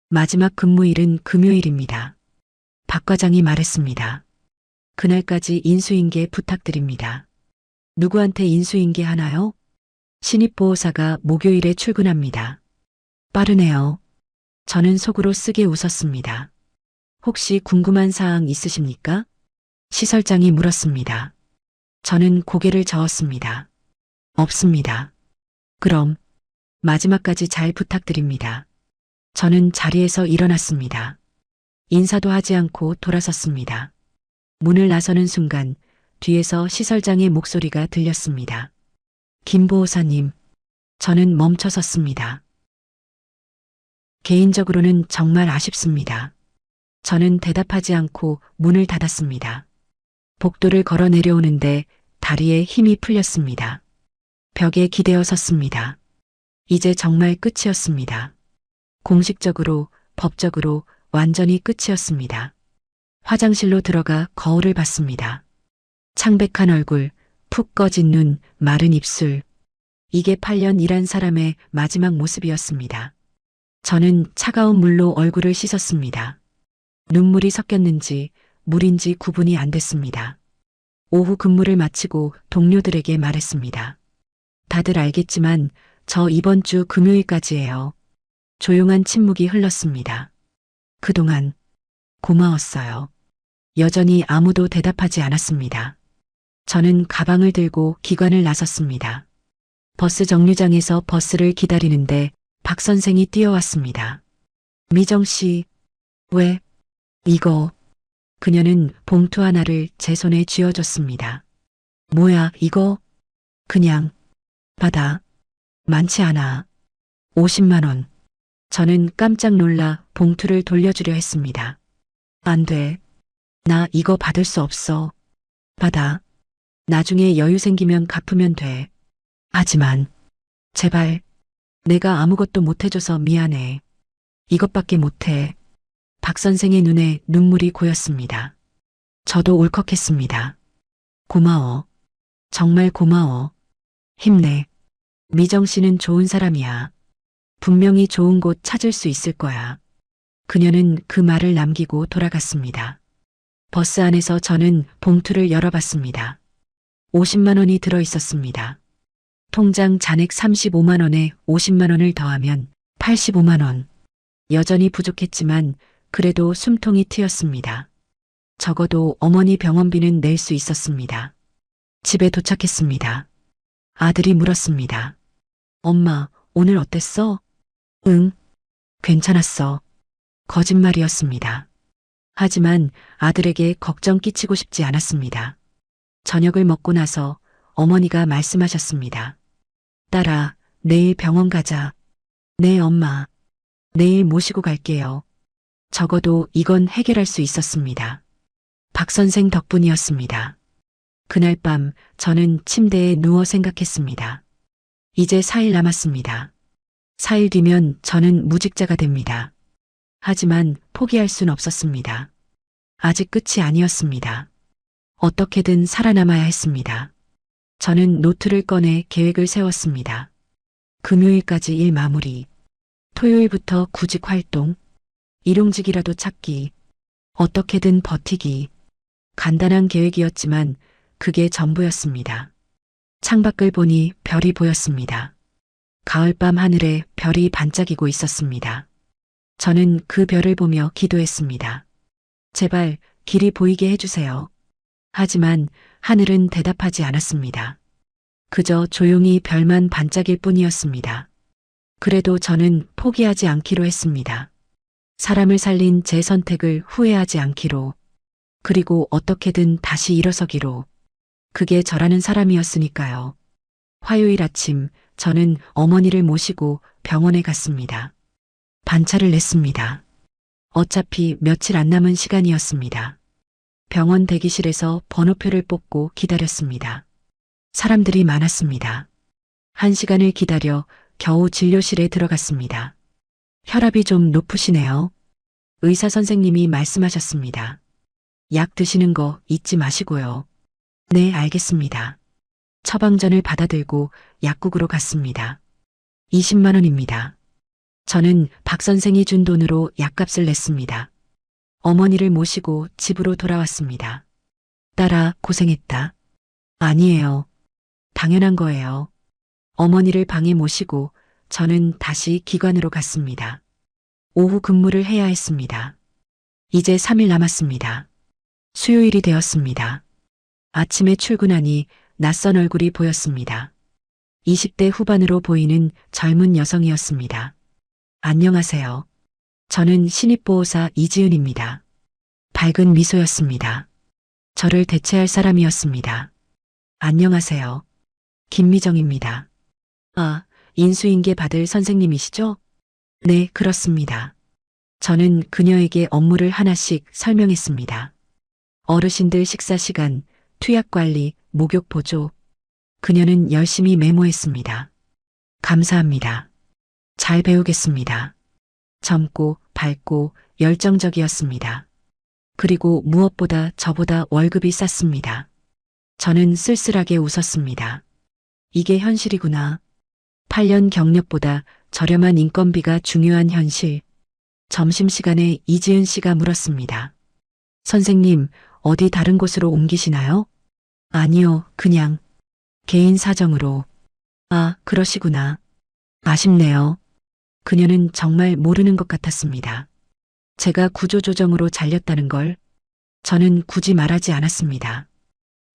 [SPEAKER 2] 마지막 근무일은 금요일입니다. 박 과장이 말했습니다. 그날까지 인수인계 부탁드립니다. 누구한테 인수인계 하나요? 신입보호사가 목요일에 출근합니다. 빠르네요. 저는 속으로 쓰게 웃었습니다. 혹시 궁금한 사항 있으십니까? 시설장이 물었습니다. 저는 고개를 저었습니다. 없습니다. 그럼 마지막까지 잘 부탁드립니다. 저는 자리에서 일어났습니다. 인사도 하지 않고 돌아섰습니다. 문을 나서는 순간 뒤에서 시설장의 목소리가 들렸습니다. 김 보호사님, 저는 멈춰섰습니다. 개인적으로는 정말 아쉽습니다. 저는 대답하지 않고 문을 닫았습니다. 복도를 걸어 내려오는데 다리에 힘이 풀렸습니다. 벽에 기대어 섰습니다. 이제 정말 끝이었습니다. 공식적으로, 법적으로 완전히 끝이었습니다. 화장실로 들어가 거울을 봤습니다. 창백한 얼굴, 푹 꺼진 눈, 마른 입술. 이게 8년 일한 사람의 마지막 모습이었습니다. 저는 차가운 물로 얼굴을 씻었습니다. 눈물이 섞였는지 물인지 구분이 안 됐습니다. 오후 근무를 마치고 동료들에게 말했습니다. 다들 알겠지만 저 이번 주 금요일까지예요. 조용한 침묵이 흘렀습니다. 그동안 고마웠어요. 여전히 아무도 대답하지 않았습니다. 저는 가방을 들고 기관을 나섰습니다. 버스 정류장에서 버스를 기다리는데 박 선생이 뛰어왔습니다. 미정 씨, 왜? 이거. 그녀는 봉투 하나를 제 손에 쥐어줬습니다. 뭐야, 이거? 그냥 받아. 많지 않아. 50만 원. 저는 깜짝 놀라 봉투를 돌려주려 했습니다. 안 돼. 나 이거 받을 수 없어. 받아. 나중에 여유 생기면 갚으면 돼. 하지만 제발. 내가 아무것도 못해줘서 미안해. 이것밖에 못해. 박 선생의 눈에 눈물이 고였습니다. 저도 울컥했습니다. 고마워. 정말 고마워. 힘내. 미정 씨는 좋은 사람이야. 분명히 좋은 곳 찾을 수 있을 거야. 그녀는 그 말을 남기고 돌아갔습니다. 버스 안에서 저는 봉투를 열어봤습니다. 50만 원이 들어 있었습니다. 통장 잔액 35만 원에 50만 원을 더하면 85만 원. 여전히 부족했지만 그래도 숨통이 트였습니다. 적어도 어머니 병원비는 낼 수 있었습니다. 집에 도착했습니다. 아들이 물었습니다. 엄마, 오늘 어땠어? 응, 괜찮았어. 거짓말이었습니다. 하지만 아들에게 걱정 끼치고 싶지 않았습니다. 저녁을 먹고 나서 어머니가 말씀하셨습니다. 딸아, 내일 병원 가자. 네, 엄마. 내일 모시고 갈게요. 적어도 이건 해결할 수 있었습니다. 박 선생 덕분이었습니다. 그날 밤 저는 침대에 누워 생각했습니다. 이제 4일 남았습니다. 4일 뒤면 저는 무직자가 됩니다. 하지만 포기할 순 없었습니다. 아직 끝이 아니었습니다. 어떻게든 살아남아야 했습니다. 저는 노트를 꺼내 계획을 세웠습니다. 금요일까지 일 마무리. 토요일부터 구직 활동. 일용직이라도 찾기. 어떻게든 버티기. 간단한 계획이었지만 그게 전부였습니다. 창밖을 보니 별이 보였습니다. 가을밤 하늘에 별이 반짝이고 있었습니다. 저는 그 별을 보며 기도했습니다. 제발 길이 보이게 해주세요. 하지만 하늘은 대답하지 않았습니다. 그저 조용히 별만 반짝일 뿐이었습니다. 그래도 저는 포기하지 않기로 했습니다. 사람을 살린 제 선택을 후회하지 않기로, 그리고 어떻게든 다시 일어서기로. 그게 저라는 사람이었으니까요. 화요일 아침 저는 어머니를 모시고 병원에 갔습니다. 반차를 냈습니다. 어차피 며칠 안 남은 시간이었습니다. 병원 대기실에서 번호표를 뽑고 기다렸습니다. 사람들이 많았습니다. 1시간을 기다려 겨우 진료실에 들어갔습니다. 혈압이 좀 높으시네요. 의사 선생님이 말씀하셨습니다. 약 드시는 거 잊지 마시고요. 네, 알겠습니다. 처방전을 받아들고 약국으로 갔습니다. 20만 원입니다. 저는 박 선생이 준 돈으로 약값을 냈습니다. 어머니를 모시고 집으로 돌아왔습니다. 딸아, 고생했다. 아니에요. 당연한 거예요. 어머니를 방에 모시고 저는 다시 기관으로 갔습니다. 오후 근무를 해야 했습니다. 이제 3일 남았습니다. 수요일이 되었습니다. 아침에 출근하니 낯선 얼굴이 보였습니다. 20대 후반으로 보이는 젊은 여성이었습니다. 안녕하세요. 저는 신입보호사 이지은입니다. 밝은 미소였습니다. 저를 대체할 사람이었습니다. 안녕하세요. 김미정입니다. 아, 인수인계 받을 선생님이시죠? 네, 그렇습니다. 저는 그녀에게 업무를 하나씩 설명했습니다. 어르신들 식사 시간, 투약 관리, 목욕 보조. 그녀는 열심히 메모했습니다. 감사합니다. 잘 배우겠습니다. 젊고 밝고 열정적이었습니다. 그리고 무엇보다 저보다 월급이 쌌습니다. 저는 쓸쓸하게 웃었습니다. 이게 현실이구나. 8년 경력보다 저렴한 인건비가 중요한 현실. 점심시간에 이지은 씨가 물었습니다. 선생님, 어디 다른 곳으로 옮기시나요? 아니요, 그냥 개인 사정으로. 아, 그러시구나. 아쉽네요. 그녀는 정말 모르는 것 같았습니다. 제가 구조조정으로 잘렸다는 걸 저는 굳이 말하지 않았습니다.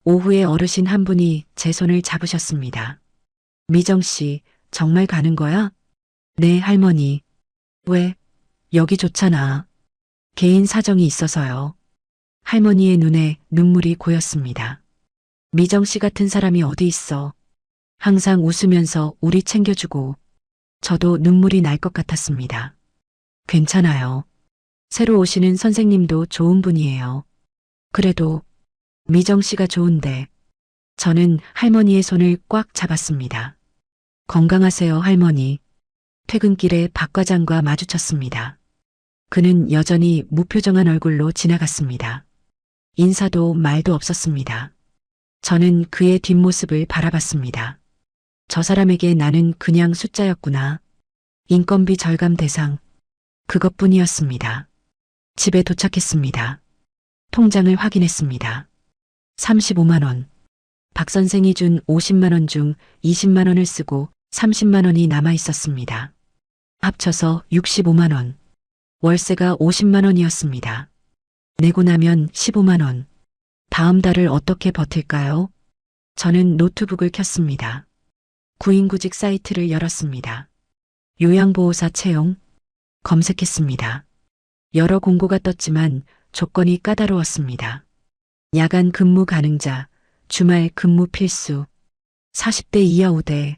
[SPEAKER 2] 오후에 어르신 한 분이 제 손을 잡으셨습니다. 미정 씨, 정말 가는 거야? 네, 할머니. 왜? 여기 좋잖아. 개인 사정이 있어서요. 할머니의 눈에 눈물이 고였습니다. 미정 씨 같은 사람이 어디 있어. 항상 웃으면서 우리 챙겨주고. 저도 눈물이 날 것 같았습니다. 괜찮아요. 새로 오시는 선생님도 좋은 분이에요. 그래도 미정 씨가 좋은데. 저는 할머니의 손을 꽉 잡았습니다. 건강하세요, 할머니. 퇴근길에 박 과장과 마주쳤습니다. 그는 여전히 무표정한 얼굴로 지나갔습니다. 인사도 말도 없었습니다. 저는 그의 뒷모습을 바라봤습니다. 저 사람에게 나는 그냥 숫자였구나. 인건비 절감 대상. 그것뿐이었습니다. 집에 도착했습니다. 통장을 확인했습니다. 35만 원. 박 선생이 준 50만 원 중 20만 원을 쓰고 30만 원이 남아 있었습니다. 합쳐서 65만 원. 월세가 50만 원이었습니다. 내고 나면 15만 원. 다음 달을 어떻게 버틸까요? 저는 노트북을 켰습니다. 구인구직 사이트를 열었습니다. 요양보호사 채용 검색했습니다. 여러 공고가 떴지만 조건이 까다로웠습니다. 야간 근무 가능자, 주말 근무 필수, 40대 이하 우대,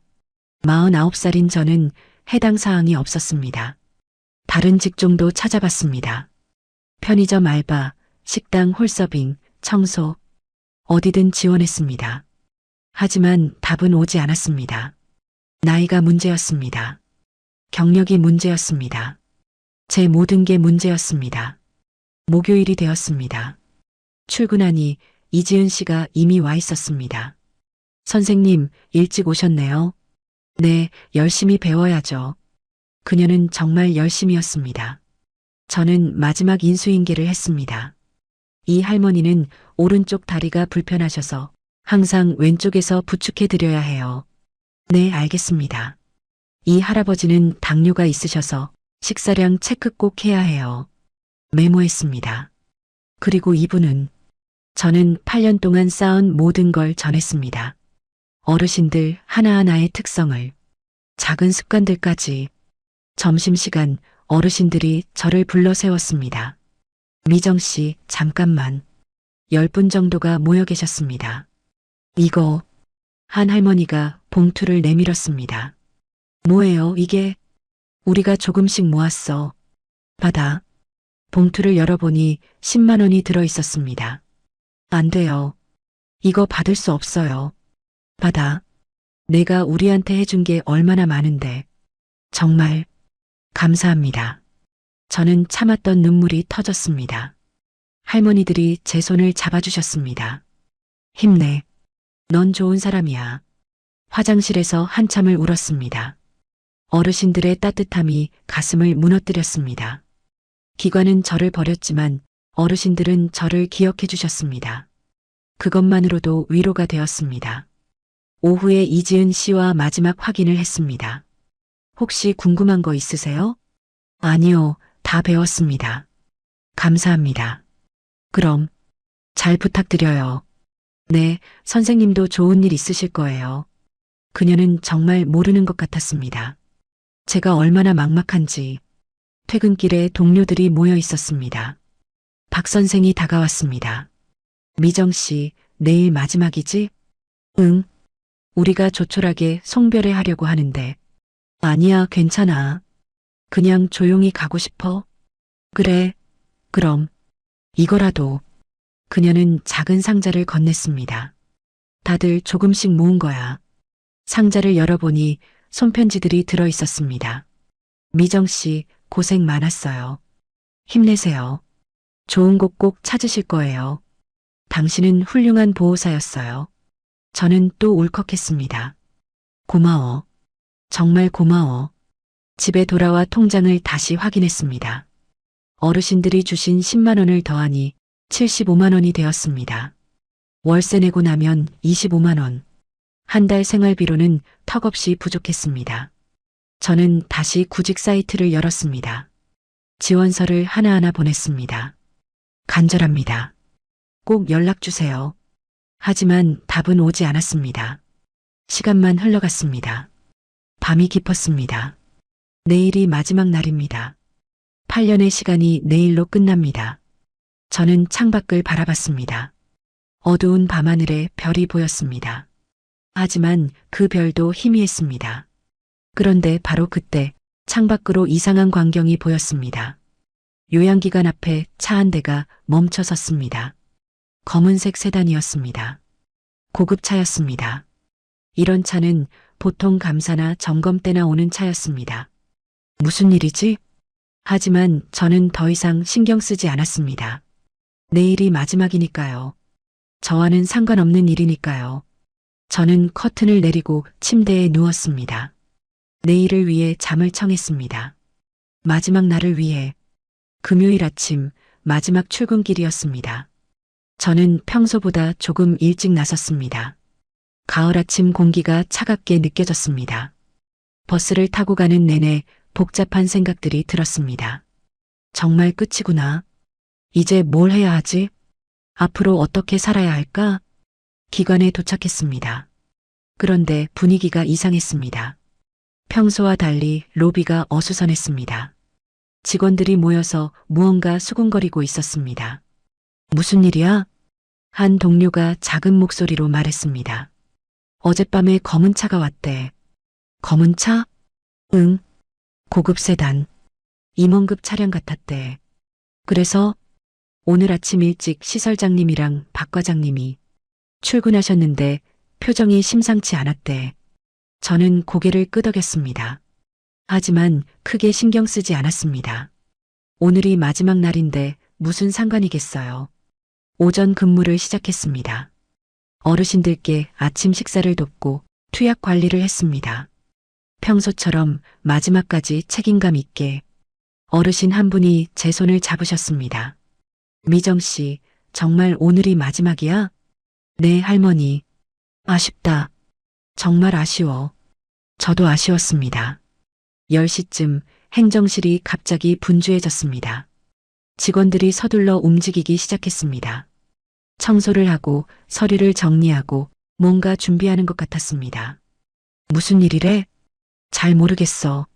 [SPEAKER 2] 49살인 저는 해당 사항이 없었습니다. 다른 직종도 찾아봤습니다. 편의점 알바, 식당 홀서빙, 청소, 어디든 지원했습니다. 하지만 답은 오지 않았습니다. 나이가 문제였습니다. 경력이 문제였습니다. 제 모든 게 문제였습니다. 목요일이 되었습니다. 출근하니 이지은 씨가 이미 와 있었습니다. 선생님, 일찍 오셨네요. 네, 열심히 배워야죠. 그녀는 정말 열심이었습니다. 저는 마지막 인수인계를 했습니다. 이 할머니는 오른쪽 다리가 불편하셔서 항상 왼쪽에서 부축해 드려야 해요. 네, 알겠습니다. 이 할아버지는 당뇨가 있으셔서 식사량 체크 꼭 해야 해요. 메모했습니다. 그리고 이분은 저는 8년 동안 쌓은 모든 걸 전했습니다. 어르신들 하나하나의 특성을, 작은 습관들까지. 점심시간 어르신들이 저를 불러 세웠습니다. 미정 씨, 잠깐만. 10분 정도가 모여 계셨습니다. 이거, 한 할머니가 봉투를 내밀었습니다. 뭐예요, 이게? 우리가 조금씩 모았어. 받아. 봉투를 열어보니 10만 원이 들어 있었습니다. 안 돼요. 이거 받을 수 없어요. 받아. 내가 우리한테 해준 게 얼마나 많은데. 정말 감사합니다. 저는 참았던 눈물이 터졌습니다. 할머니들이 제 손을 잡아주셨습니다. 힘내. 넌 좋은 사람이야. 화장실에서 한참을 울었습니다. 어르신들의 따뜻함이 가슴을 무너뜨렸습니다. 기관은 저를 버렸지만 어르신들은 저를 기억해 주셨습니다. 그것만으로도 위로가 되었습니다. 오후에 이지은 씨와 마지막 확인을 했습니다. 혹시 궁금한 거 있으세요? 아니요, 다 배웠습니다. 감사합니다. 그럼 잘 부탁드려요. 네, 선생님도 좋은 일 있으실 거예요. 그녀는 정말 모르는 것 같았습니다. 제가 얼마나 막막한지. 퇴근길에 동료들이 모여 있었습니다. 박 선생이 다가왔습니다. 미정 씨, 내일 마지막이지? 응. 우리가 조촐하게 송별회 하려고 하는데. 아니야, 괜찮아. 그냥 조용히 가고 싶어. 그래. 그럼 이거라도. 그녀는 작은 상자를 건넸습니다. 다들 조금씩 모은 거야. 상자를 열어보니 손편지들이 들어 있었습니다. 미정 씨, 고생 많았어요. 힘내세요. 좋은 곳 꼭 찾으실 거예요. 당신은 훌륭한 보호사였어요. 저는 또 울컥했습니다. 고마워. 정말 고마워. 집에 돌아와 통장을 다시 확인했습니다. 어르신들이 주신 10만 원을 더하니 75만 원이 되었습니다. 월세 내고 나면 25만 원. 한 달 생활비로는 턱없이 부족했습니다. 저는 다시 구직 사이트를 열었습니다. 지원서를 하나하나 보냈습니다. 간절합니다. 꼭 연락주세요. 하지만 답은 오지 않았습니다. 시간만 흘러갔습니다. 밤이 깊었습니다. 내일이 마지막 날입니다. 8년의 시간이 내일로 끝납니다. 저는 창밖을 바라봤습니다. 어두운 밤하늘에 별이 보였습니다. 하지만 그 별도 희미했습니다. 그런데 바로 그때 창밖으로 이상한 광경이 보였습니다. 요양기관 앞에 차 한 대가 멈춰 섰습니다. 검은색 세단이었습니다. 고급차였습니다. 이런 차는 보통 감사나 점검 때나 오는 차였습니다. 무슨 일이지? 하지만 저는 더 이상 신경 쓰지 않았습니다. 내일이 마지막이니까요. 저와는 상관없는 일이니까요. 저는 커튼을 내리고 침대에 누웠습니다. 내일을 위해 잠을 청했습니다. 마지막 날을 위해 금요일 아침 마지막 출근길이었습니다. 저는 평소보다 조금 일찍 나섰습니다. 가을 아침 공기가 차갑게 느껴졌습니다. 버스를 타고 가는 내내 복잡한 생각들이 들었습니다. 정말 끝이구나. 이제 뭘 해야 하지? 앞으로 어떻게 살아야 할까? 기관에 도착했습니다. 그런데 분위기가 이상했습니다. 평소와 달리 로비가 어수선했습니다. 직원들이 모여서 무언가 수군거리고 있었습니다. 무슨 일이야? 한 동료가 작은 목소리로 말했습니다. 어젯밤에 검은 차가 왔대. 검은 차? 응. 고급 세단. 임원급 차량 같았대. 그래서 오늘 아침 일찍 시설장님이랑 박 과장님이 출근하셨는데 표정이 심상치 않았대. 저는 고개를 끄덕였습니다. 하지만 크게 신경 쓰지 않았습니다. 오늘이 마지막 날인데 무슨 상관이겠어요. 오전 근무를 시작했습니다. 어르신들께 아침 식사를 돕고 투약 관리를 했습니다. 평소처럼 마지막까지 책임감 있게 어르신 한 분이 제 손을 잡으셨습니다. 미정 씨, 정말 오늘이 마지막이야? 네, 할머니. 아쉽다. 정말 아쉬워. 저도 아쉬웠습니다. 10시쯤 행정실이 갑자기 분주해졌습니다. 직원들이 서둘러 움직이기 시작했습니다. 청소를 하고 서류를 정리하고 뭔가 준비하는 것 같았습니다. 무슨 일이래? 잘 모르겠어.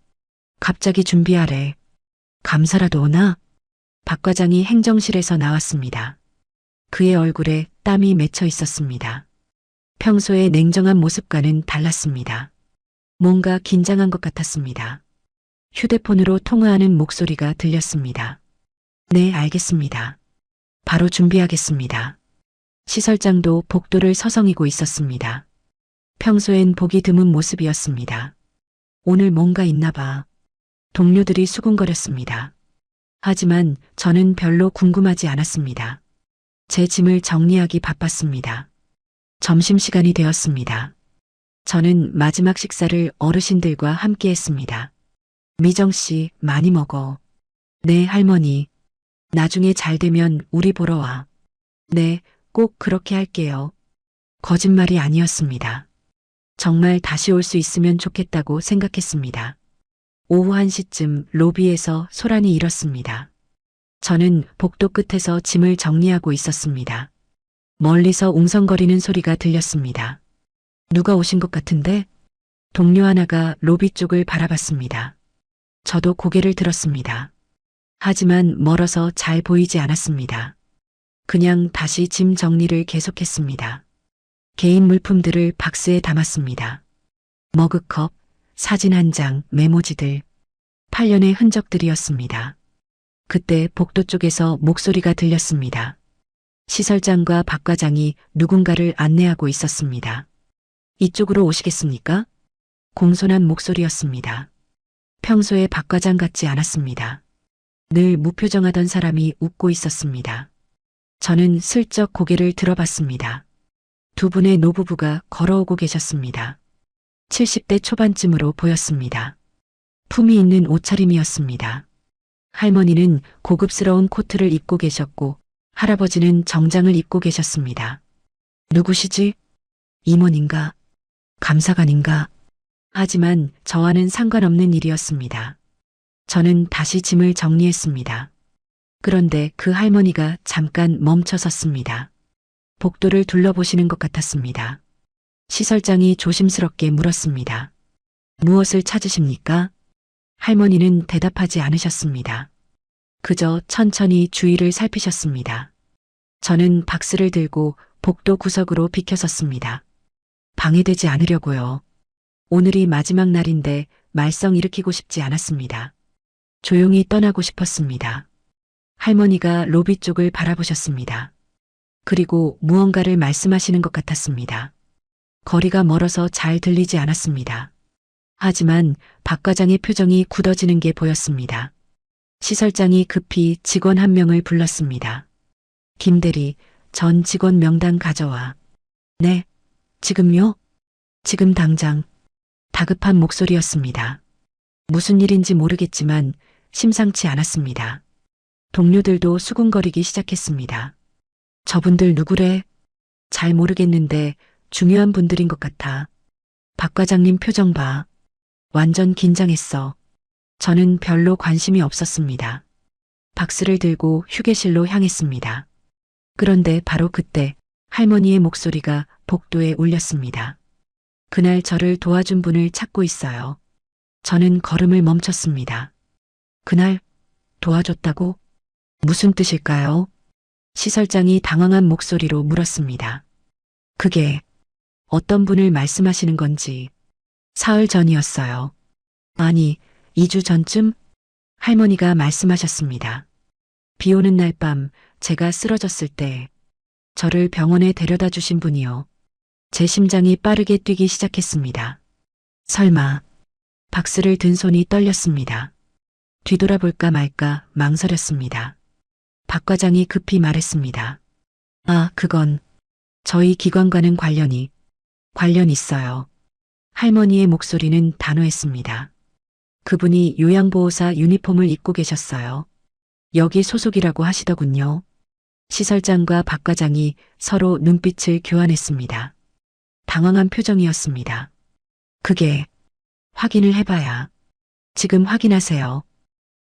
[SPEAKER 2] 갑자기 준비하래. 감사라도 오나? 박 과장이 행정실에서 나왔습니다. 그의 얼굴에 땀이 맺혀 있었습니다. 평소의 냉정한 모습과는 달랐습니다. 뭔가 긴장한 것 같았습니다. 휴대폰으로 통화하는 목소리가 들렸습니다. 네, 알겠습니다. 바로 준비하겠습니다. 시설장도 복도를 서성이고 있었습니다. 평소엔 보기 드문 모습이었습니다. 오늘 뭔가 있나 봐. 동료들이 수군거렸습니다. 하지만 저는 별로 궁금하지 않았습니다. 제 짐을 정리하기 바빴습니다. 점심시간이 되었습니다. 저는 마지막 식사를 어르신들과 함께 했습니다. 미정 씨, 많이 먹어. 네, 할머니. 나중에 잘 되면 우리 보러 와. 네, 꼭 그렇게 할게요. 거짓말이 아니었습니다. 정말 다시 올 수 있으면 좋겠다고 생각했습니다. 오후 1시쯤 로비에서 소란이 일었습니다. 저는 복도 끝에서 짐을 정리하고 있었습니다. 멀리서 웅성거리는 소리가 들렸습니다. 누가 오신 것 같은데? 동료 하나가 로비 쪽을 바라봤습니다. 저도 고개를 들었습니다. 하지만 멀어서 잘 보이지 않았습니다. 그냥 다시 짐 정리를 계속했습니다. 개인 물품들을 박스에 담았습니다. 머그컵, 사진 한 장, 메모지들, 8년의 흔적들이었습니다. 그때 복도 쪽에서 목소리가 들렸습니다. 시설장과 박 과장이 누군가를 안내하고 있었습니다. 이쪽으로 오시겠습니까? 공손한 목소리였습니다. 평소에 박 과장 같지 않았습니다. 늘 무표정하던 사람이 웃고 있었습니다. 저는 슬쩍 고개를 들어봤습니다. 두 분의 노부부가 걸어오고 계셨습니다. 70대 초반쯤으로 보였습니다. 품위 있는 옷차림이었습니다. 할머니는 고급스러운 코트를 입고 계셨고 할아버지는 정장을 입고 계셨습니다. 누구시지? 임원인가? 감사관인가? 하지만 저와는 상관없는 일이었습니다. 저는 다시 짐을 정리했습니다. 그런데 그 할머니가 잠깐 멈춰 섰습니다. 복도를 둘러보시는 것 같았습니다. 시설장이 조심스럽게 물었습니다. 무엇을 찾으십니까? 할머니는 대답하지 않으셨습니다. 그저 천천히 주위를 살피셨습니다. 저는 박스를 들고 복도 구석으로 비켜섰습니다. 방해되지 않으려고요. 오늘이 마지막 날인데 말썽 일으키고 싶지 않았습니다. 조용히 떠나고 싶었습니다. 할머니가 로비 쪽을 바라보셨습니다. 그리고 무언가를 말씀하시는 것 같았습니다. 거리가 멀어서 잘 들리지 않았습니다. 하지만 박 과장의 표정이 굳어지는 게 보였습니다. 시설장이 급히 직원 한 명을 불렀습니다. 김대리, 전 직원 명단 가져와. 네, 지금요? 지금 당장. 다급한 목소리였습니다. 무슨 일인지 모르겠지만 심상치 않았습니다. 동료들도 수군거리기 시작했습니다. 저분들 누구래? 잘 모르겠는데 중요한 분들인 것 같아. 박 과장님 표정 봐. 완전 긴장했어. 저는 별로 관심이 없었습니다. 박스를 들고 휴게실로 향했습니다. 그런데 바로 그때 할머니의 목소리가 복도에 울렸습니다. 그날 저를 도와준 분을 찾고 있어요. 저는 걸음을 멈췄습니다. 그날 도와줬다고? 무슨 뜻일까요? 시설장이 당황한 목소리로 물었습니다. 그게 어떤 분을 말씀하시는 건지. 사흘 전이었어요. 아니, 2주 전쯤 할머니가 말씀하셨습니다. 비 오는 날 밤 제가 쓰러졌을 때 저를 병원에 데려다 주신 분이요. 제 심장이 빠르게 뛰기 시작했습니다. 설마. 박스를 든 손이 떨렸습니다. 뒤돌아볼까 말까 망설였습니다. 박 과장이 급히 말했습니다. 아, 그건 저희 기관과는 관련 있어요. 할머니의 목소리는 단호했습니다. 그분이 요양보호사 유니폼을 입고 계셨어요. 여기 소속이라고 하시더군요. 시설장과 박 과장이 서로 눈빛을 교환했습니다. 당황한 표정이었습니다. 그게 확인을 해봐야. 지금 확인하세요.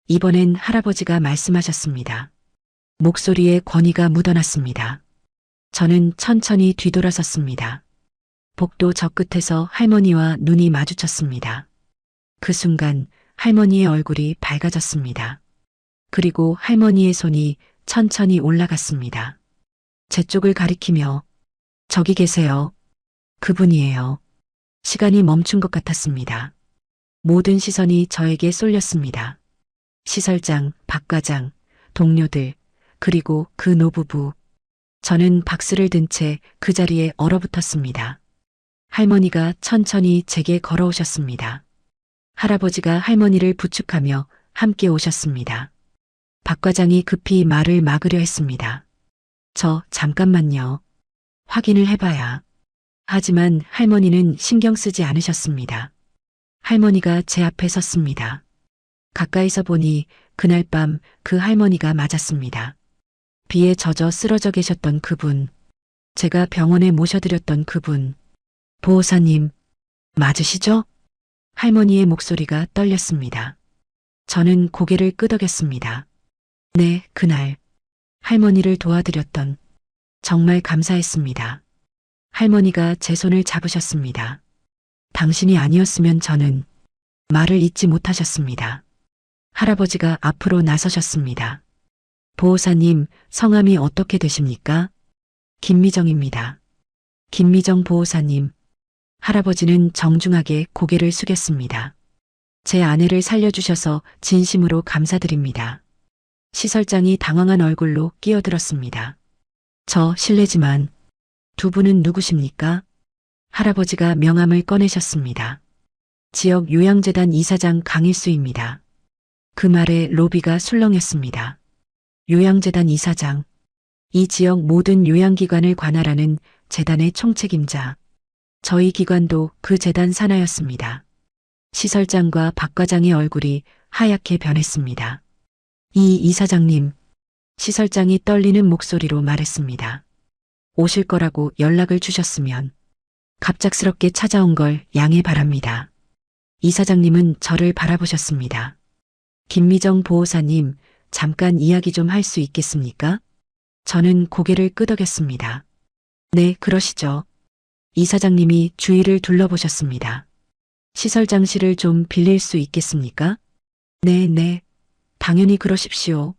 [SPEAKER 2] 이번엔 할아버지가 말씀하셨습니다. 목소리에 권위가 묻어났습니다. 저는 천천히 뒤돌아섰습니다. 복도 저 끝에서 할머니와 눈이 마주쳤습니다. 그 순간 할머니의 얼굴이 밝아졌습니다. 그리고 할머니의 손이 천천히 올라갔습니다. 제 쪽을 가리키며 저기 계세요. 그분이에요. 시간이 멈춘 것 같았습니다. 모든 시선이 저에게 쏠렸습니다. 시설장, 박 과장, 동료들, 그리고 그 노부부. 저는 박스를 든 채 그 자리에 얼어붙었습니다. 할머니가 천천히 제게 걸어오셨습니다. 할아버지가 할머니를 부축하며 함께 오셨습니다. 박 과장이 급히 말을 막으려 했습니다. 잠깐만요. 확인을 해봐야. 하지만 할머니는 신경 쓰지 않으셨습니다. 할머니가 제 앞에 섰습니다. 가까이서 보니 그날 밤 그 할머니가 맞았습니다. 비에 젖어 쓰러져 계셨던 그분. 제가 병원에 모셔드렸던 그분. 보호사님, 맞으시죠? 할머니의 목소리가 떨렸습니다. 저는 고개를 끄덕였습니다. 네, 그날 할머니를 도와드렸던 정말 감사했습니다. 할머니가 제 손을 잡으셨습니다. 당신이 아니었으면 저는 말을 잇지 못하셨습니다. 할아버지가 앞으로 나서셨습니다. 보호사님, 성함이 어떻게 되십니까? 김미정입니다. 김미정 보호사님. 할아버지는 정중하게 고개를 숙였습니다. 제 아내를 살려주셔서 진심으로 감사드립니다. 시설장이 당황한 얼굴로 끼어들었습니다. 실례지만 두 분은 누구십니까? 할아버지가 명함을 꺼내셨습니다. 지역 요양재단 이사장 강일수입니다. 그 말에 로비가 술렁였습니다. 요양재단 이사장. 이 지역 모든 요양기관을 관할하는 재단의 총책임자. 저희 기관도 그 재단 산하였습니다. 시설장과 박 과장의 얼굴이 하얗게 변했습니다. 이 이사장님. 시설장이 떨리는 목소리로 말했습니다. 오실 거라고 연락을 주셨으면 갑작스럽게 찾아온 걸 양해 바랍니다. 이사장님은 저를 바라보셨습니다. 김미정 보호사님, 잠깐 이야기 좀 할 수 있겠습니까? 저는 고개를 끄덕였습니다. 네, 그러시죠. 이사장님이 주위를 둘러보셨습니다. 시설장실을 좀 빌릴 수 있겠습니까? 네, 당연히 그러십시오.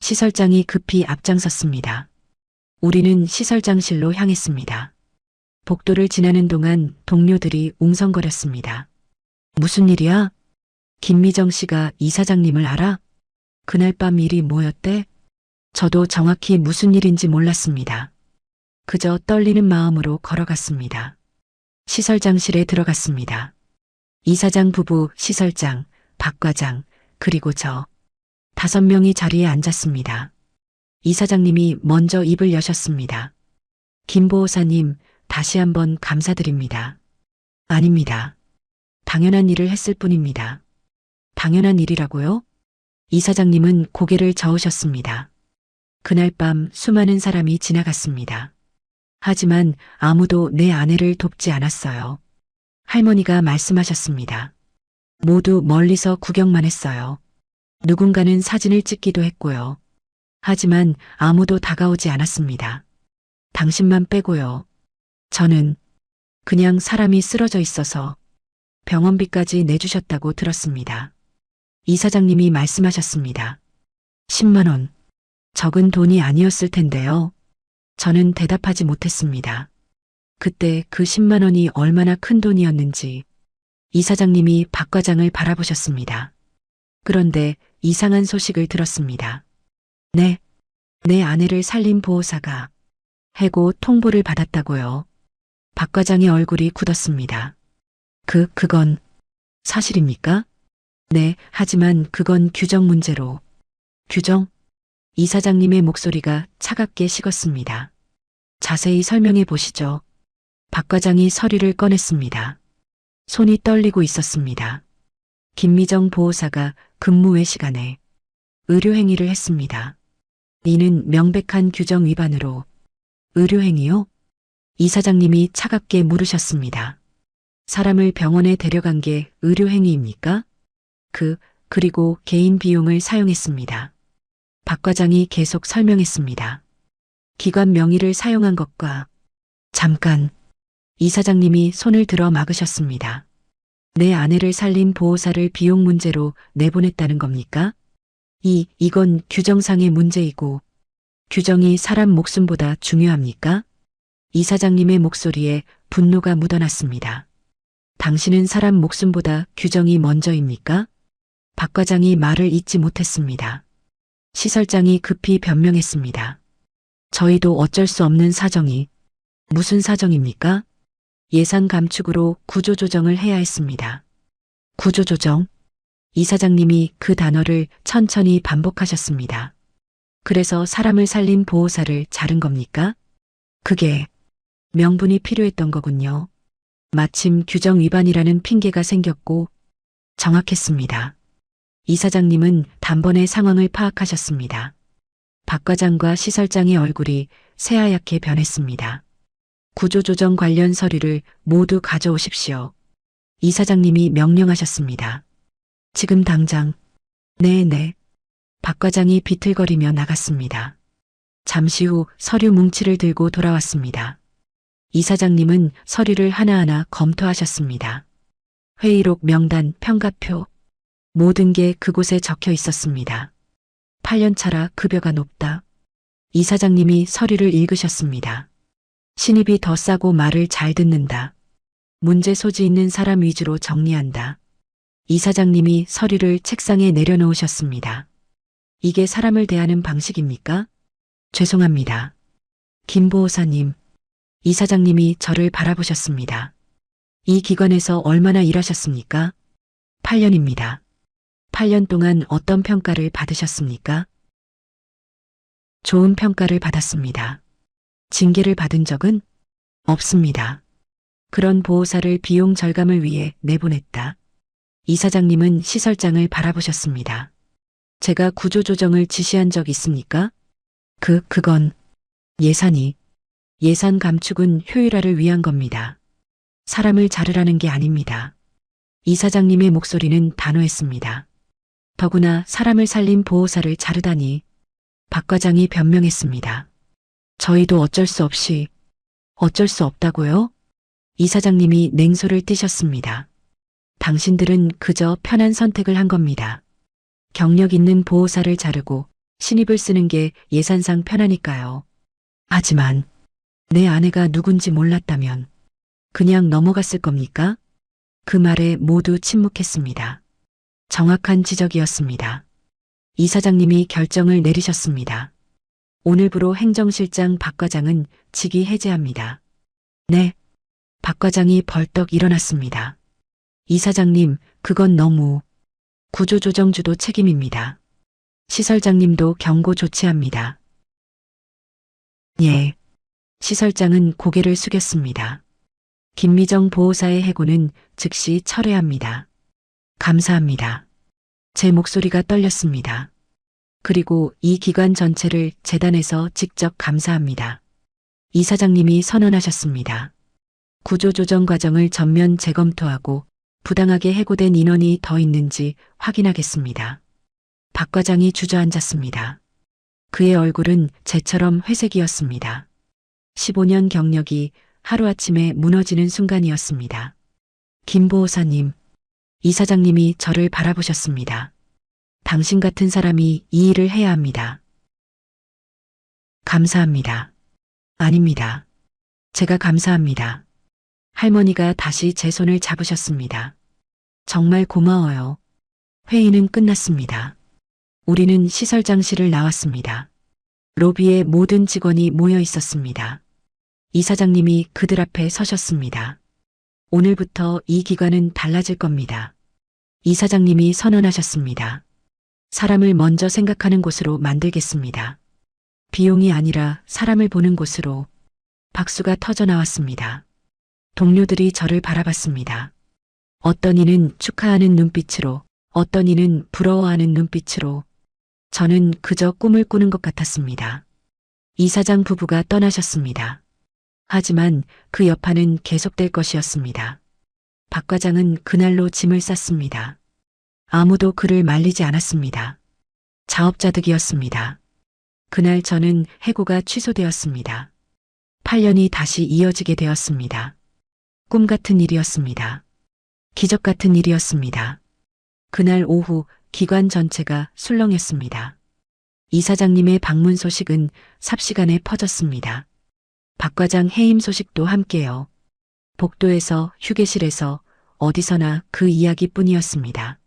[SPEAKER 2] 시설장이 급히 앞장섰습니다. 우리는 시설장실로 향했습니다. 복도를 지나는 동안 동료들이 웅성거렸습니다. 무슨 일이야? 김미정 씨가 이사장님을 알아? 그날 밤 일이 뭐였대? 저도 정확히 무슨 일인지 몰랐습니다. 그저 떨리는 마음으로 걸어갔습니다. 시설장실에 들어갔습니다. 이사장 부부, 시설장, 박 과장, 그리고 저 5명이 자리에 앉았습니다. 이사장님이 먼저 입을 여셨습니다. 김 보호사님, 다시 한번 감사드립니다. 아닙니다. 당연한 일을 했을 뿐입니다. 당연한 일이라고요? 이사장님은 고개를 저으셨습니다. 그날 밤 수많은 사람이 지나갔습니다. 하지만 아무도 내 아내를 돕지 않았어요. 할머니가 말씀하셨습니다. 모두 멀리서 구경만 했어요. 누군가는 사진을 찍기도 했고요. 하지만 아무도 다가오지 않았습니다. 당신만 빼고요. 저는 그냥 사람이 쓰러져 있어서 병원비까지 내주셨다고 들었습니다. 이사장님이 말씀하셨습니다. 10만 원. 적은 돈이 아니었을 텐데요. 저는 대답하지 못했습니다. 그때 그 10만 원이 얼마나 큰 돈이었는지 이사장님이 박 과장을 바라보셨습니다. 그런데 이상한 소식을 들었습니다. 네, 내 아내를 살린 보호사가 해고 통보를 받았다고요. 박 과장의 얼굴이 굳었습니다. 그건 사실입니까? 네, 하지만 그건 규정 문제로. 규정? 이사장님의 목소리가 차갑게 식었습니다. 자세히 설명해 보시죠. 박 과장이 서류를 꺼냈습니다. 손이 떨리고 있었습니다. 김미정 보호사가 근무 외 시간에 의료행위를 했습니다. 이는 명백한 규정 위반으로. 의료행위요? 이사장님이 차갑게 물으셨습니다. 사람을 병원에 데려간 게 의료행위입니까? 그리고 개인 비용을 사용했습니다. 박 과장이 계속 설명했습니다. 기관 명의를 사용한 것과 잠깐 이사장님이 손을 들어 막으셨습니다. 내 아내를 살린 보호사를 비용 문제로 내보냈다는 겁니까? 이건 규정상의 문제이고 규정이 사람 목숨보다 중요합니까? 이사장님의 목소리에 분노가 묻어났습니다. 당신은 사람 목숨보다 규정이 먼저입니까? 박 과장이 말을 잇지 못했습니다. 시설장이 급히 변명했습니다. 저희도 어쩔 수 없는 사정이. 무슨 사정입니까? 예산 감축으로 구조조정을 해야 했습니다. 구조조정? 이사장님이 그 단어를 천천히 반복하셨습니다. 그래서 사람을 살린 보호사를 자른 겁니까? 그게 명분이 필요했던 거군요. 마침 규정 위반이라는 핑계가 생겼고 정확했습니다. 이사장님은 단번에 상황을 파악하셨습니다. 박 과장과 시설장의 얼굴이 새하얗게 변했습니다. 구조조정 관련 서류를 모두 가져오십시오. 이사장님이 명령하셨습니다. 지금 당장. 네. 박 과장이 비틀거리며 나갔습니다. 잠시 후 서류 뭉치를 들고 돌아왔습니다. 이사장님은 서류를 하나하나 검토하셨습니다. 회의록, 명단, 평가표, 모든 게 그곳에 적혀 있었습니다. 8년 차라 급여가 높다. 이사장님이 서류를 읽으셨습니다. 신입이 더 싸고 말을 잘 듣는다. 문제 소지 있는 사람 위주로 정리한다. 이사장님이 서류를 책상에 내려놓으셨습니다. 이게 사람을 대하는 방식입니까? 죄송합니다. 김 보호사님. 이사장님이 저를 바라보셨습니다. 이 기관에서 얼마나 일하셨습니까? 8년입니다. 8년 동안 어떤 평가를 받으셨습니까? 좋은 평가를 받았습니다. 징계를 받은 적은 없습니다. 그런 보호사를 비용 절감을 위해 내보냈다. 이사장님은 시설장을 바라보셨습니다. 제가 구조조정을 지시한 적 있습니까? 그건 예산 감축은 효율화를 위한 겁니다. 사람을 자르라는 게 아닙니다. 이사장님의 목소리는 단호했습니다. 더구나 사람을 살린 보호사를 자르다니. 박 과장이 변명했습니다. 저희도 어쩔 수 없다고요? 이사장님이 냉소를 띠셨습니다. 당신들은 그저 편한 선택을 한 겁니다. 경력 있는 보호사를 자르고 신입을 쓰는 게 예산상 편하니까요. 하지만 내 아내가 누군지 몰랐다면 그냥 넘어갔을 겁니까? 그 말에 모두 침묵했습니다. 정확한 지적이었습니다. 이사장님이 결정을 내리셨습니다. 오늘부로 행정실장 박 과장은 직위 해제합니다. 네. 박 과장이 벌떡 일어났습니다. 이사장님, 그건 너무. 구조조정주도 책임입니다. 시설장님도 경고 조치합니다. 예. 시설장은 고개를 숙였습니다. 김미정 보호사의 해고는 즉시 철회합니다. 감사합니다. 제 목소리가 떨렸습니다. 그리고 이 기관 전체를 재단에서 직접 감사합니다. 이사장님이 선언하셨습니다. 구조조정 과정을 전면 재검토하고 부당하게 해고된 인원이 더 있는지 확인하겠습니다. 박 과장이 주저앉았습니다. 그의 얼굴은 재처럼 회색이었습니다. 15년 경력이 하루아침에 무너지는 순간이었습니다. 김 보호사님, 이사장님이 저를 바라보셨습니다. 당신 같은 사람이 이 일을 해야 합니다. 감사합니다. 아닙니다. 제가 감사합니다. 할머니가 다시 제 손을 잡으셨습니다. 정말 고마워요. 회의는 끝났습니다. 우리는 시설장실을 나왔습니다. 로비에 모든 직원이 모여 있었습니다. 이사장님이 그들 앞에 서셨습니다. 오늘부터 이 기관은 달라질 겁니다. 이사장님이 선언하셨습니다. 사람을 먼저 생각하는 곳으로 만들겠습니다. 비용이 아니라 사람을 보는 곳으로. 박수가 터져 나왔습니다. 동료들이 저를 바라봤습니다. 어떤 이는 축하하는 눈빛으로, 어떤 이는 부러워하는 눈빛으로. 저는 그저 꿈을 꾸는 것 같았습니다. 이사장 부부가 떠나셨습니다. 하지만 그 여파는 계속될 것이었습니다. 박 과장은 그날로 짐을 쌌습니다. 아무도 그를 말리지 않았습니다. 자업자득이었습니다. 그날 저는 해고가 취소되었습니다. 8년이 다시 이어지게 되었습니다. 꿈 같은 일이었습니다. 기적 같은 일이었습니다. 그날 오후 기관 전체가 술렁였습니다. 이사장님의 방문 소식은 삽시간에 퍼졌습니다. 박 과장 해임 소식도 함께요. 복도에서, 휴게실에서, 어디서나 그 이야기뿐이었습니다.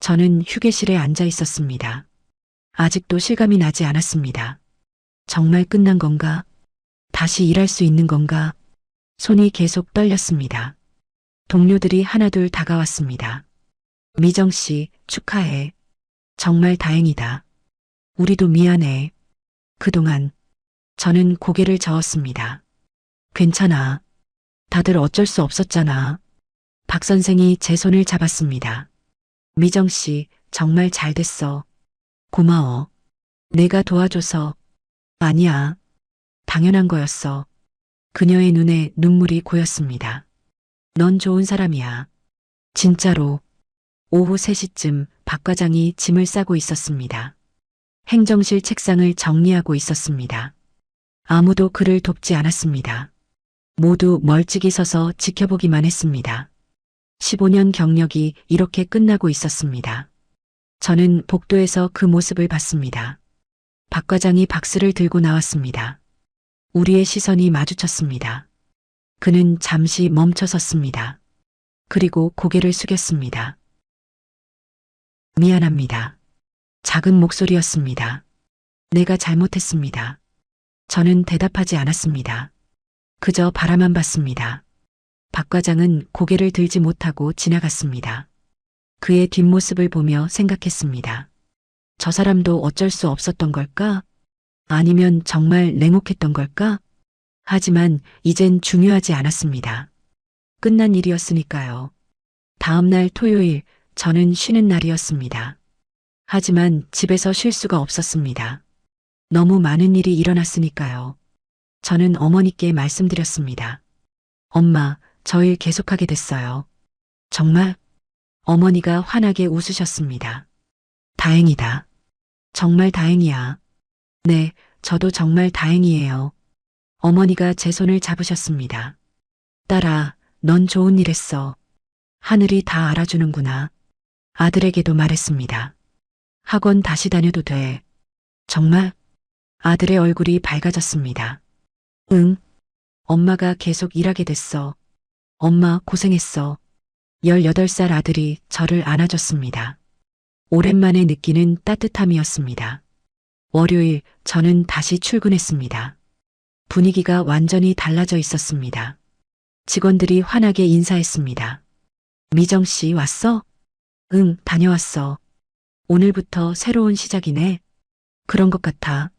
[SPEAKER 2] 저는 휴게실에 앉아 있었습니다. 아직도 실감이 나지 않았습니다. 정말 끝난 건가? 다시 일할 수 있는 건가? 손이 계속 떨렸습니다. 동료들이 하나둘 다가왔습니다. 미정 씨, 축하해. 정말 다행이다. 우리도 미안해. 그동안 저는 고개를 저었습니다. 괜찮아. 다들 어쩔 수 없었잖아. 박 선생이 제 손을 잡았습니다. 미정 씨, 정말 잘 됐어. 고마워. 내가 도와줘서. 아니야. 당연한 거였어. 그녀의 눈에 눈물이 고였습니다. 넌 좋은 사람이야. 진짜로. 오후 3시쯤 박 과장이 짐을 싸고 있었습니다. 행정실 책상을 정리하고 있었습니다. 아무도 그를 돕지 않았습니다. 모두 멀찍이 서서 지켜보기만 했습니다. 15년 경력이 이렇게 끝나고 있었습니다. 저는 복도에서 그 모습을 봤습니다. 박 과장이 박스를 들고 나왔습니다. 우리의 시선이 마주쳤습니다. 그는 잠시 멈춰 섰습니다. 그리고 고개를 숙였습니다. 미안합니다. 작은 목소리였습니다. 내가 잘못했습니다. 저는 대답하지 않았습니다. 그저 바라만 봤습니다. 박 과장은 고개를 들지 못하고 지나갔습니다. 그의 뒷모습을 보며 생각했습니다. 저 사람도 어쩔 수 없었던 걸까? 아니면 정말 냉혹했던 걸까? 하지만 이젠 중요하지 않았습니다. 끝난 일이었으니까요. 다음 날 토요일, 저는 쉬는 날이었습니다. 하지만 집에서 쉴 수가 없었습니다. 너무 많은 일이 일어났으니까요. 저는 어머니께 말씀드렸습니다. 엄마, 저 일 계속하게 됐어요. 정말? 어머니가 환하게 웃으셨습니다. 다행이다. 정말 다행이야. 네, 저도 정말 다행이에요. 어머니가 제 손을 잡으셨습니다. 딸아, 넌 좋은 일 했어. 하늘이 다 알아주는구나. 아들에게도 말했습니다. 학원 다시 다녀도 돼. 정말? 아들의 얼굴이 밝아졌습니다. 응. 엄마가 계속 일하게 됐어. 엄마 고생했어. 18살 아들이 저를 안아줬습니다. 오랜만에 느끼는 따뜻함이었습니다. 월요일 저는 다시 출근했습니다. 분위기가 완전히 달라져 있었습니다. 직원들이 환하게 인사했습니다. 미정 씨 왔어? 응, 다녀왔어. 오늘부터 새로운 시작이네. 그런 것 같아.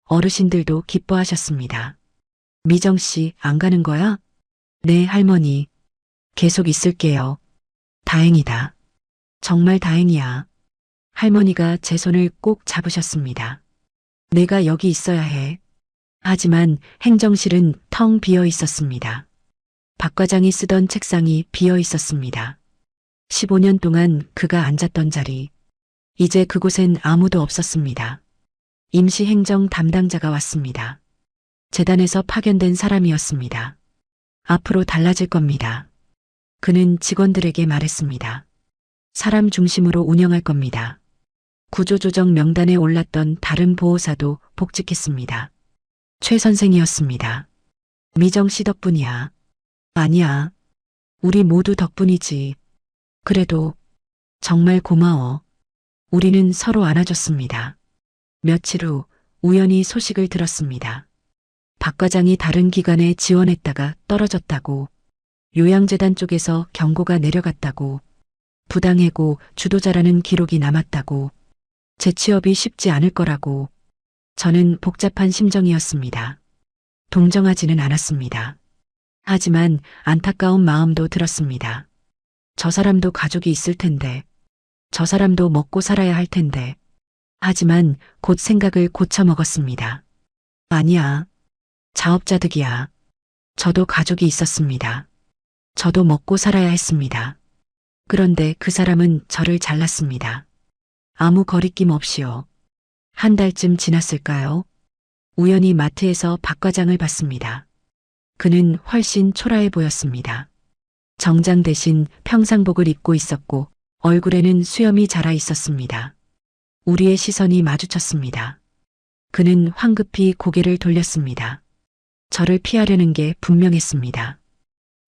[SPEAKER 2] 어르신들도 기뻐하셨습니다. 미정 씨 안 가는 거야? 네, 할머니. 계속 있을게요. 다행이다. 정말 다행이야. 할머니가 제 손을 꼭 잡으셨습니다. 내가 여기 있어야 해. 하지만 행정실은 텅 비어 있었습니다. 박 과장이 쓰던 책상이 비어 있었습니다. 15년 동안 그가 앉았던 자리. 이제 그곳엔 아무도 없었습니다. 임시 행정 담당자가 왔습니다. 재단에서 파견된 사람이었습니다. 앞으로 달라질 겁니다. 그는 직원들에게 말했습니다. 사람 중심으로 운영할 겁니다. 구조조정 명단에 올랐던 다른 보호사도 복직했습니다. 최 선생이었습니다. 미정 씨 덕분이야. 아니야. 우리 모두 덕분이지. 그래도 정말 고마워. 우리는 서로 안아줬습니다. 며칠 후 우연히 소식을 들었습니다. 박 과장이 다른 기관에 지원했다가 떨어졌다고, 요양재단 쪽에서 경고가 내려갔다고, 부당해고 주도자라는 기록이 남았다고, 재취업이 쉽지 않을 거라고. 저는 복잡한 심정이었습니다. 동정하지는 않았습니다. 하지만 안타까운 마음도 들었습니다. 저 사람도 가족이 있을 텐데, 저 사람도 먹고 살아야 할 텐데. 하지만 곧 생각을 고쳐먹었습니다. 아니야. 자업자득이야. 저도 가족이 있었습니다. 저도 먹고 살아야 했습니다. 그런데 그 사람은 저를 잘랐습니다. 아무 거리낌 없이요. 한 달쯤 지났을까요? 우연히 마트에서 박 과장을 봤습니다. 그는 훨씬 초라해 보였습니다. 정장 대신 평상복을 입고 있었고 얼굴에는 수염이 자라 있었습니다. 우리의 시선이 마주쳤습니다. 그는 황급히 고개를 돌렸습니다. 저를 피하려는 게 분명했습니다.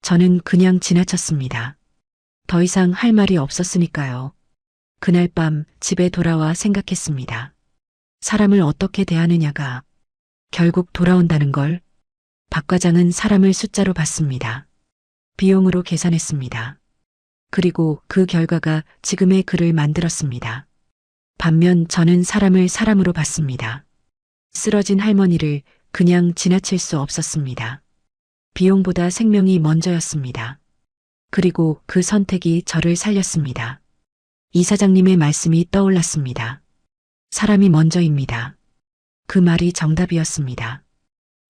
[SPEAKER 2] 저는 그냥 지나쳤습니다. 더 이상 할 말이 없었으니까요. 그날 밤 집에 돌아와 생각했습니다. 사람을 어떻게 대하느냐가 결국 돌아온다는 걸. 박 과장은 사람을 숫자로 봤습니다. 비용으로 계산했습니다. 그리고 그 결과가 지금의 그를 만들었습니다. 반면 저는 사람을 사람으로 봤습니다. 쓰러진 할머니를 그냥 지나칠 수 없었습니다. 비용보다 생명이 먼저였습니다. 그리고 그 선택이 저를 살렸습니다. 이사장님의 말씀이 떠올랐습니다. 사람이 먼저입니다. 그 말이 정답이었습니다.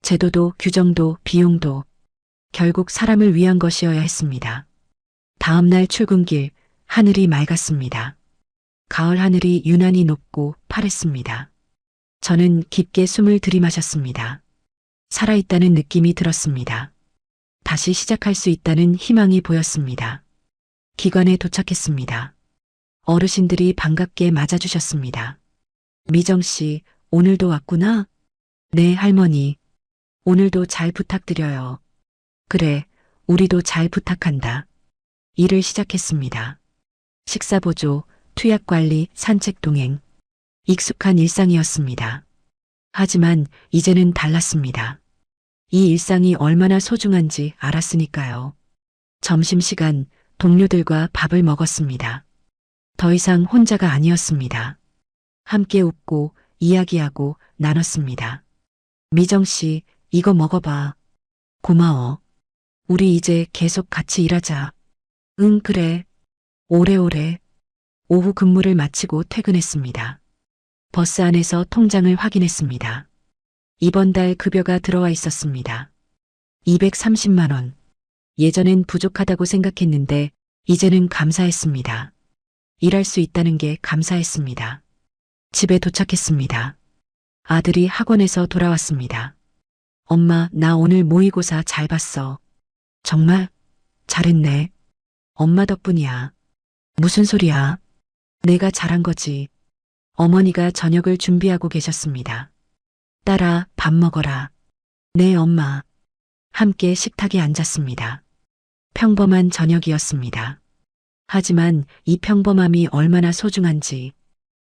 [SPEAKER 2] 제도도 규정도 비용도 결국 사람을 위한 것이어야 했습니다. 다음날 출근길, 하늘이 맑았습니다. 가을 하늘이 유난히 높고 파랬습니다. 저는 깊게 숨을 들이마셨습니다. 살아있다는 느낌이 들었습니다. 다시 시작할 수 있다는 희망이 보였습니다. 기관에 도착했습니다. 어르신들이 반갑게 맞아주셨습니다. 미정 씨, 오늘도 왔구나? 네, 할머니. 오늘도 잘 부탁드려요. 그래, 우리도 잘 부탁한다. 일을 시작했습니다. 식사 보조, 투약 관리, 산책 동행. 익숙한 일상이었습니다. 하지만 이제는 달랐습니다. 이 일상이 얼마나 소중한지 알았으니까요. 점심시간 동료들과 밥을 먹었습니다. 더 이상 혼자가 아니었습니다. 함께 웃고 이야기하고 나눴습니다. 미정 씨, 이거 먹어봐. 고마워. 우리 이제 계속 같이 일하자. 응, 그래. 오래오래. 오후 근무를 마치고 퇴근했습니다. 버스 안에서 통장을 확인했습니다. 이번 달 급여가 들어와 있었습니다. 230만 원. 예전엔 부족하다고 생각했는데 이제는 감사했습니다. 일할 수 있다는 게 감사했습니다. 집에 도착했습니다. 아들이 학원에서 돌아왔습니다. 엄마, 나 오늘 모의고사 잘 봤어. 정말? 잘했네. 엄마 덕분이야. 무슨 소리야? 내가 잘한 거지. 어머니가 저녁을 준비하고 계셨습니다. 딸아, 밥 먹어라. 네, 엄마. 함께 식탁에 앉았습니다. 평범한 저녁이었습니다. 하지만 이 평범함이 얼마나 소중한지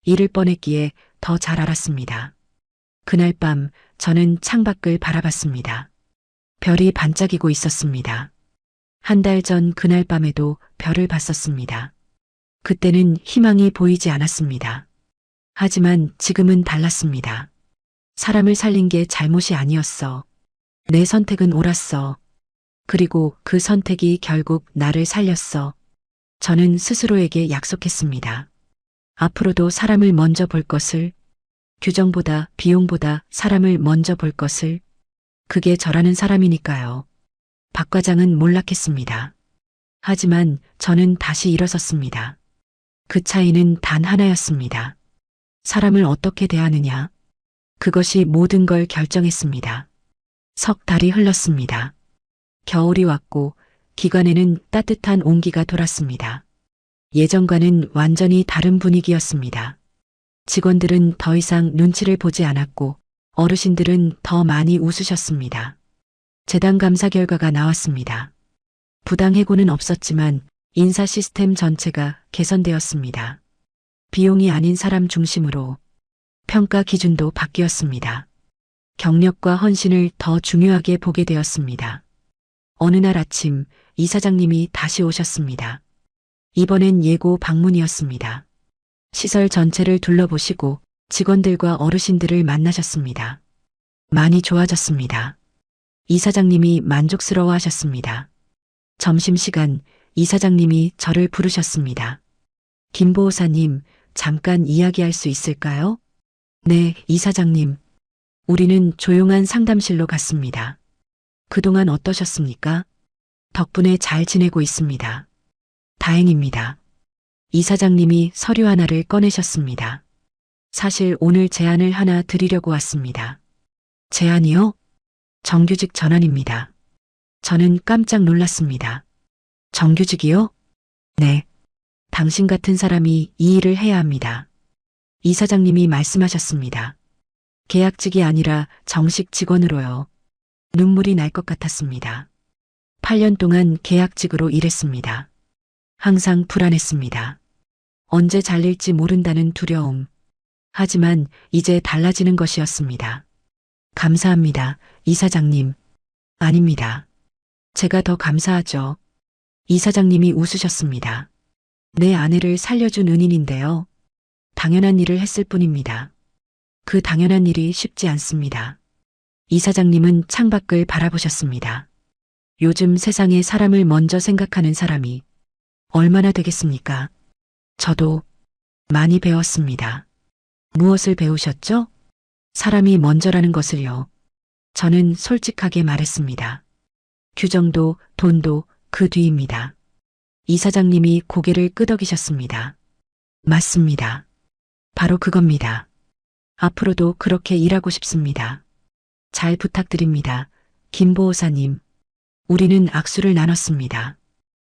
[SPEAKER 2] 잃을 뻔했기에 더 잘 알았습니다. 그날 밤 저는 창밖을 바라봤습니다. 별이 반짝이고 있었습니다. 한 달 전 그날 밤에도 별을 봤었습니다. 그때는 희망이 보이지 않았습니다. 하지만 지금은 달랐습니다. 사람을 살린 게 잘못이 아니었어. 내 선택은 옳았어. 그리고 그 선택이 결국 나를 살렸어. 저는 스스로에게 약속했습니다. 앞으로도 사람을 먼저 볼 것을, 규정보다 비용보다 사람을 먼저 볼 것을, 그게 저라는 사람이니까요. 박 과장은 몰락했습니다. 하지만 저는 다시 일어섰습니다. 그 차이는 단 하나였습니다. 사람을 어떻게 대하느냐. 그것이 모든 걸 결정했습니다. 석 달이 흘렀습니다. 겨울이 왔고 기관에는 따뜻한 온기가 돌았습니다. 예전과는 완전히 다른 분위기였습니다. 직원들은 더 이상 눈치를 보지 않았고 어르신들은 더 많이 웃으셨습니다. 재단 감사 결과가 나왔습니다. 부당 해고는 없었지만 인사 시스템 전체가 개선되었습니다. 비용이 아닌 사람 중심으로 평가 기준도 바뀌었습니다. 경력과 헌신을 더 중요하게 보게 되었습니다. 어느 날 아침 이사장님이 다시 오셨습니다. 이번엔 예고 방문이었습니다. 시설 전체를 둘러보시고 직원들과 어르신들을 만나셨습니다. 많이 좋아졌습니다. 이사장님이 만족스러워 하셨습니다. 점심시간 이사장님이 저를 부르셨습니다. 김 보호사님, 잠깐 이야기할 수 있을까요? 네, 이사장님. 우리는 조용한 상담실로 갔습니다. 그동안 어떠셨습니까? 덕분에 잘 지내고 있습니다. 다행입니다. 이사장님이 서류 하나를 꺼내셨습니다. 사실 오늘 제안을 하나 드리려고 왔습니다. 제안이요? 정규직 전환입니다. 저는 깜짝 놀랐습니다. 정규직이요? 네. 당신 같은 사람이 이 일을 해야 합니다. 이사장님이 말씀하셨습니다. 계약직이 아니라 정식 직원으로요. 눈물이 날 것 같았습니다. 8년 동안 계약직으로 일했습니다. 항상 불안했습니다. 언제 잘릴지 모른다는 두려움. 하지만 이제 달라지는 것이었습니다. 감사합니다, 이사장님. 아닙니다. 제가 더 감사하죠. 이사장님이 웃으셨습니다. 내 아내를 살려준 은인인데요. 당연한 일을 했을 뿐입니다. 그 당연한 일이 쉽지 않습니다. 이사장님은 창밖을 바라보셨습니다. 요즘 세상에 사람을 먼저 생각하는 사람이 얼마나 되겠습니까? 저도 많이 배웠습니다. 무엇을 배우셨죠? 사람이 먼저라는 것을요. 저는 솔직하게 말했습니다. 규정도 돈도 그 뒤입니다. 이사장님이 고개를 끄덕이셨습니다. 맞습니다. 바로 그겁니다. 앞으로도 그렇게 일하고 싶습니다. 잘 부탁드립니다. 김 보호사님. 우리는 악수를 나눴습니다.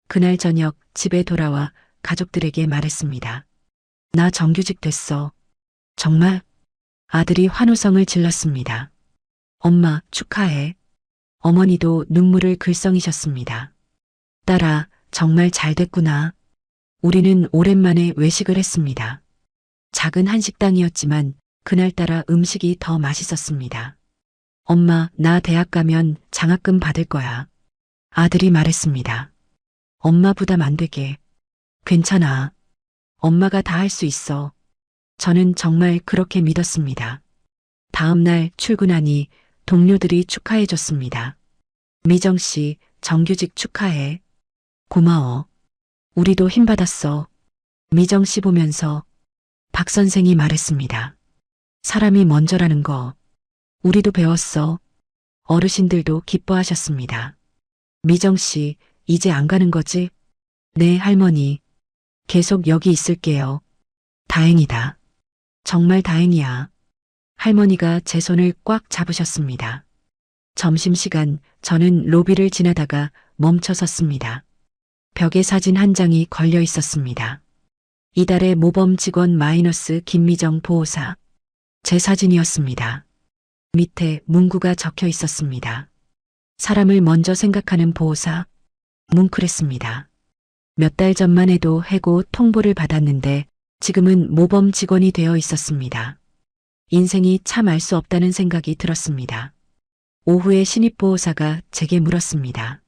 [SPEAKER 2] 그날 저녁 집에 돌아와 가족들에게 말했습니다. 나 정규직 됐어. 정말? 아들이 환호성을 질렀습니다. 엄마, 축하해. 어머니도 눈물을 글썽이셨습니다. 딸아, 정말 잘 됐구나. 우리는 오랜만에 외식을 했습니다. 작은 한식당이었지만 그날따라 음식이 더 맛있었습니다. 엄마, 나 대학 가면 장학금 받을 거야. 아들이 말했습니다. 엄마 부담 안 되게. 괜찮아. 엄마가 다 할 수 있어. 저는 정말 그렇게 믿었습니다. 다음 날 출근하니 동료들이 축하해줬습니다. 미정 씨, 정규직 축하해. 고마워. 우리도 힘받았어. 미정 씨 보면서 박 선생이 말했습니다. 사람이 먼저라는 거. 우리도 배웠어. 어르신들도 기뻐하셨습니다. 미정 씨, 이제 안 가는 거지? 네, 할머니. 계속 여기 있을게요. 다행이다. 정말 다행이야. 할머니가 제 손을 꽉 잡으셨습니다. 점심시간 저는 로비를 지나다가 멈춰 섰습니다. 벽에 사진 한 장이 걸려 있었습니다. 이달의 모범 직원 마이너스 김미정 보호사. 제 사진이었습니다. 밑에 문구가 적혀 있었습니다. 사람을 먼저 생각하는 보호사. 뭉클했습니다. 몇 달 전만 해도 해고 통보를 받았는데 지금은 모범 직원이 되어 있었습니다. 인생이 참 알 수 없다는 생각이 들었습니다. 오후에 신입보호사가 제게 물었습니다.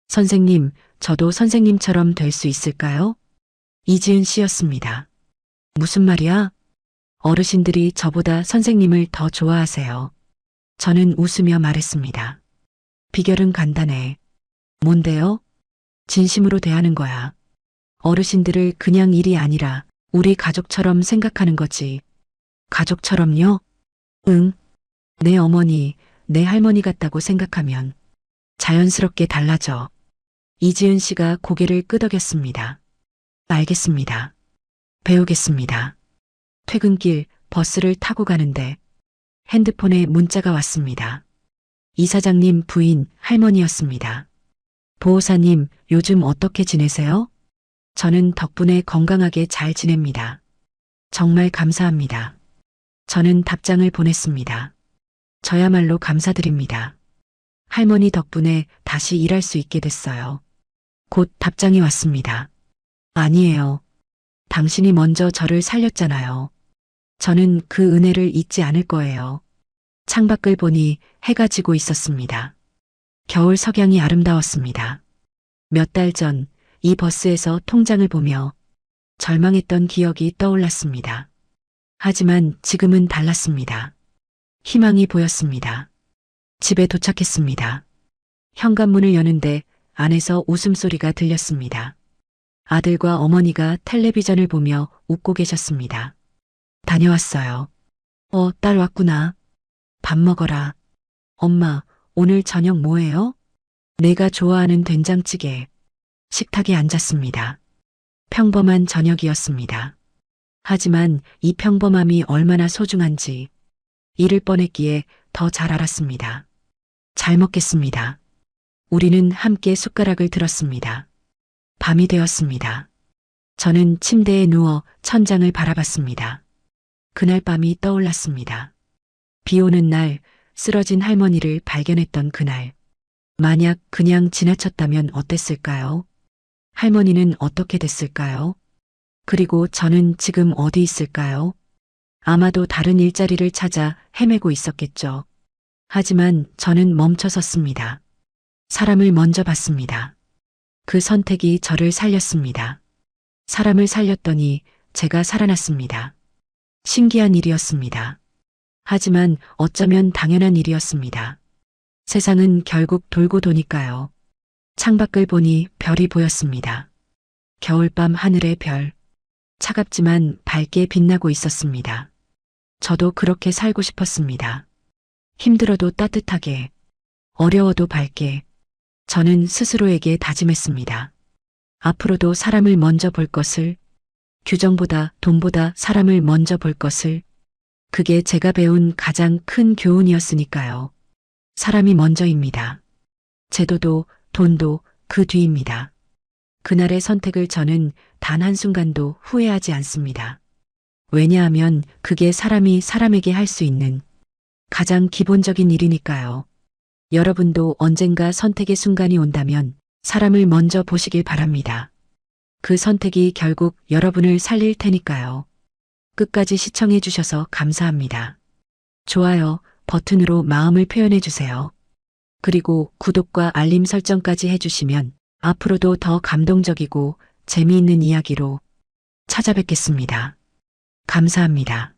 [SPEAKER 2] 선생님, 저도 선생님처럼 될 수 있을까요? 이지은 씨였습니다. 무슨 말이야? 어르신들이 저보다 선생님을 더 좋아하세요. 저는 웃으며 말했습니다. 비결은 간단해. 뭔데요? 진심으로 대하는 거야. 어르신들을 그냥 일이 아니라 우리 가족처럼 생각하는 거지. 가족처럼요? 응. 내 어머니, 내 할머니 같다고 생각하면 자연스럽게 달라져. 이지은 씨가 고개를 끄덕였습니다. 알겠습니다. 배우겠습니다. 퇴근길 버스를 타고 가는데 핸드폰에 문자가 왔습니다. 이사장님 부인 할머니였습니다. 보호사님, 요즘 어떻게 지내세요? 저는 덕분에 건강하게 잘 지냅니다. 정말 감사합니다. 저는 답장을 보냈습니다. 저야말로 감사드립니다. 할머니 덕분에 다시 일할 수 있게 됐어요. 곧 답장이 왔습니다. 아니에요. 당신이 먼저 저를 살렸잖아요. 저는 그 은혜를 잊지 않을 거예요. 창밖을 보니 해가 지고 있었습니다. 겨울 석양이 아름다웠습니다. 몇 달 전 이 버스에서 통장을 보며 절망했던 기억이 떠올랐습니다. 하지만 지금은 달랐습니다. 희망이 보였습니다. 집에 도착했습니다. 현관문을 여는데 안에서 웃음소리가 들렸습니다. 아들과 어머니가 텔레비전을 보며 웃고 계셨습니다. 다녀왔어요. 딸 왔구나. 밥 먹어라. 엄마, 오늘 저녁 뭐예요? 내가 좋아하는 된장찌개. 식탁에 앉았습니다. 평범한 저녁이었습니다. 하지만 이 평범함이 얼마나 소중한지 잃을 뻔했기에 더 잘 알았습니다. 잘 먹겠습니다. 우리는 함께 숟가락을 들었습니다. 밤이 되었습니다. 저는 침대에 누워 천장을 바라봤습니다. 그날 밤이 떠올랐습니다. 비 오는 날 쓰러진 할머니를 발견했던 그날. 만약 그냥 지나쳤다면 어땠을까요? 할머니는 어떻게 됐을까요? 그리고 저는 지금 어디 있을까요? 아마도 다른 일자리를 찾아 헤매고 있었겠죠. 하지만 저는 멈춰섰습니다. 사람을 먼저 봤습니다. 그 선택이 저를 살렸습니다. 사람을 살렸더니 제가 살아났습니다. 신기한 일이었습니다. 하지만 어쩌면 당연한 일이었습니다. 세상은 결국 돌고 도니까요. 창밖을 보니 별이 보였습니다. 겨울밤 하늘의 별. 차갑지만 밝게 빛나고 있었습니다. 저도 그렇게 살고 싶었습니다. 힘들어도 따뜻하게, 어려워도 밝게. 저는 스스로에게 다짐했습니다. 앞으로도 사람을 먼저 볼 것을, 규정보다 돈보다 사람을 먼저 볼 것을. 그게 제가 배운 가장 큰 교훈이었으니까요. 사람이 먼저입니다. 제도도 돈도 그 뒤입니다. 그날의 선택을 저는 단 한순간도 후회하지 않습니다. 왜냐하면 그게 사람이 사람에게 할 수 있는 가장 기본적인 일이니까요. 여러분도 언젠가 선택의 순간이 온다면 사람을 먼저 보시길 바랍니다. 그 선택이 결국 여러분을 살릴 테니까요. 끝까지 시청해 주셔서 감사합니다. 좋아요 버튼으로 마음을 표현해 주세요. 그리고 구독과 알림 설정까지 해주시면 앞으로도 더 감동적이고 재미있는 이야기로 찾아뵙겠습니다. 감사합니다.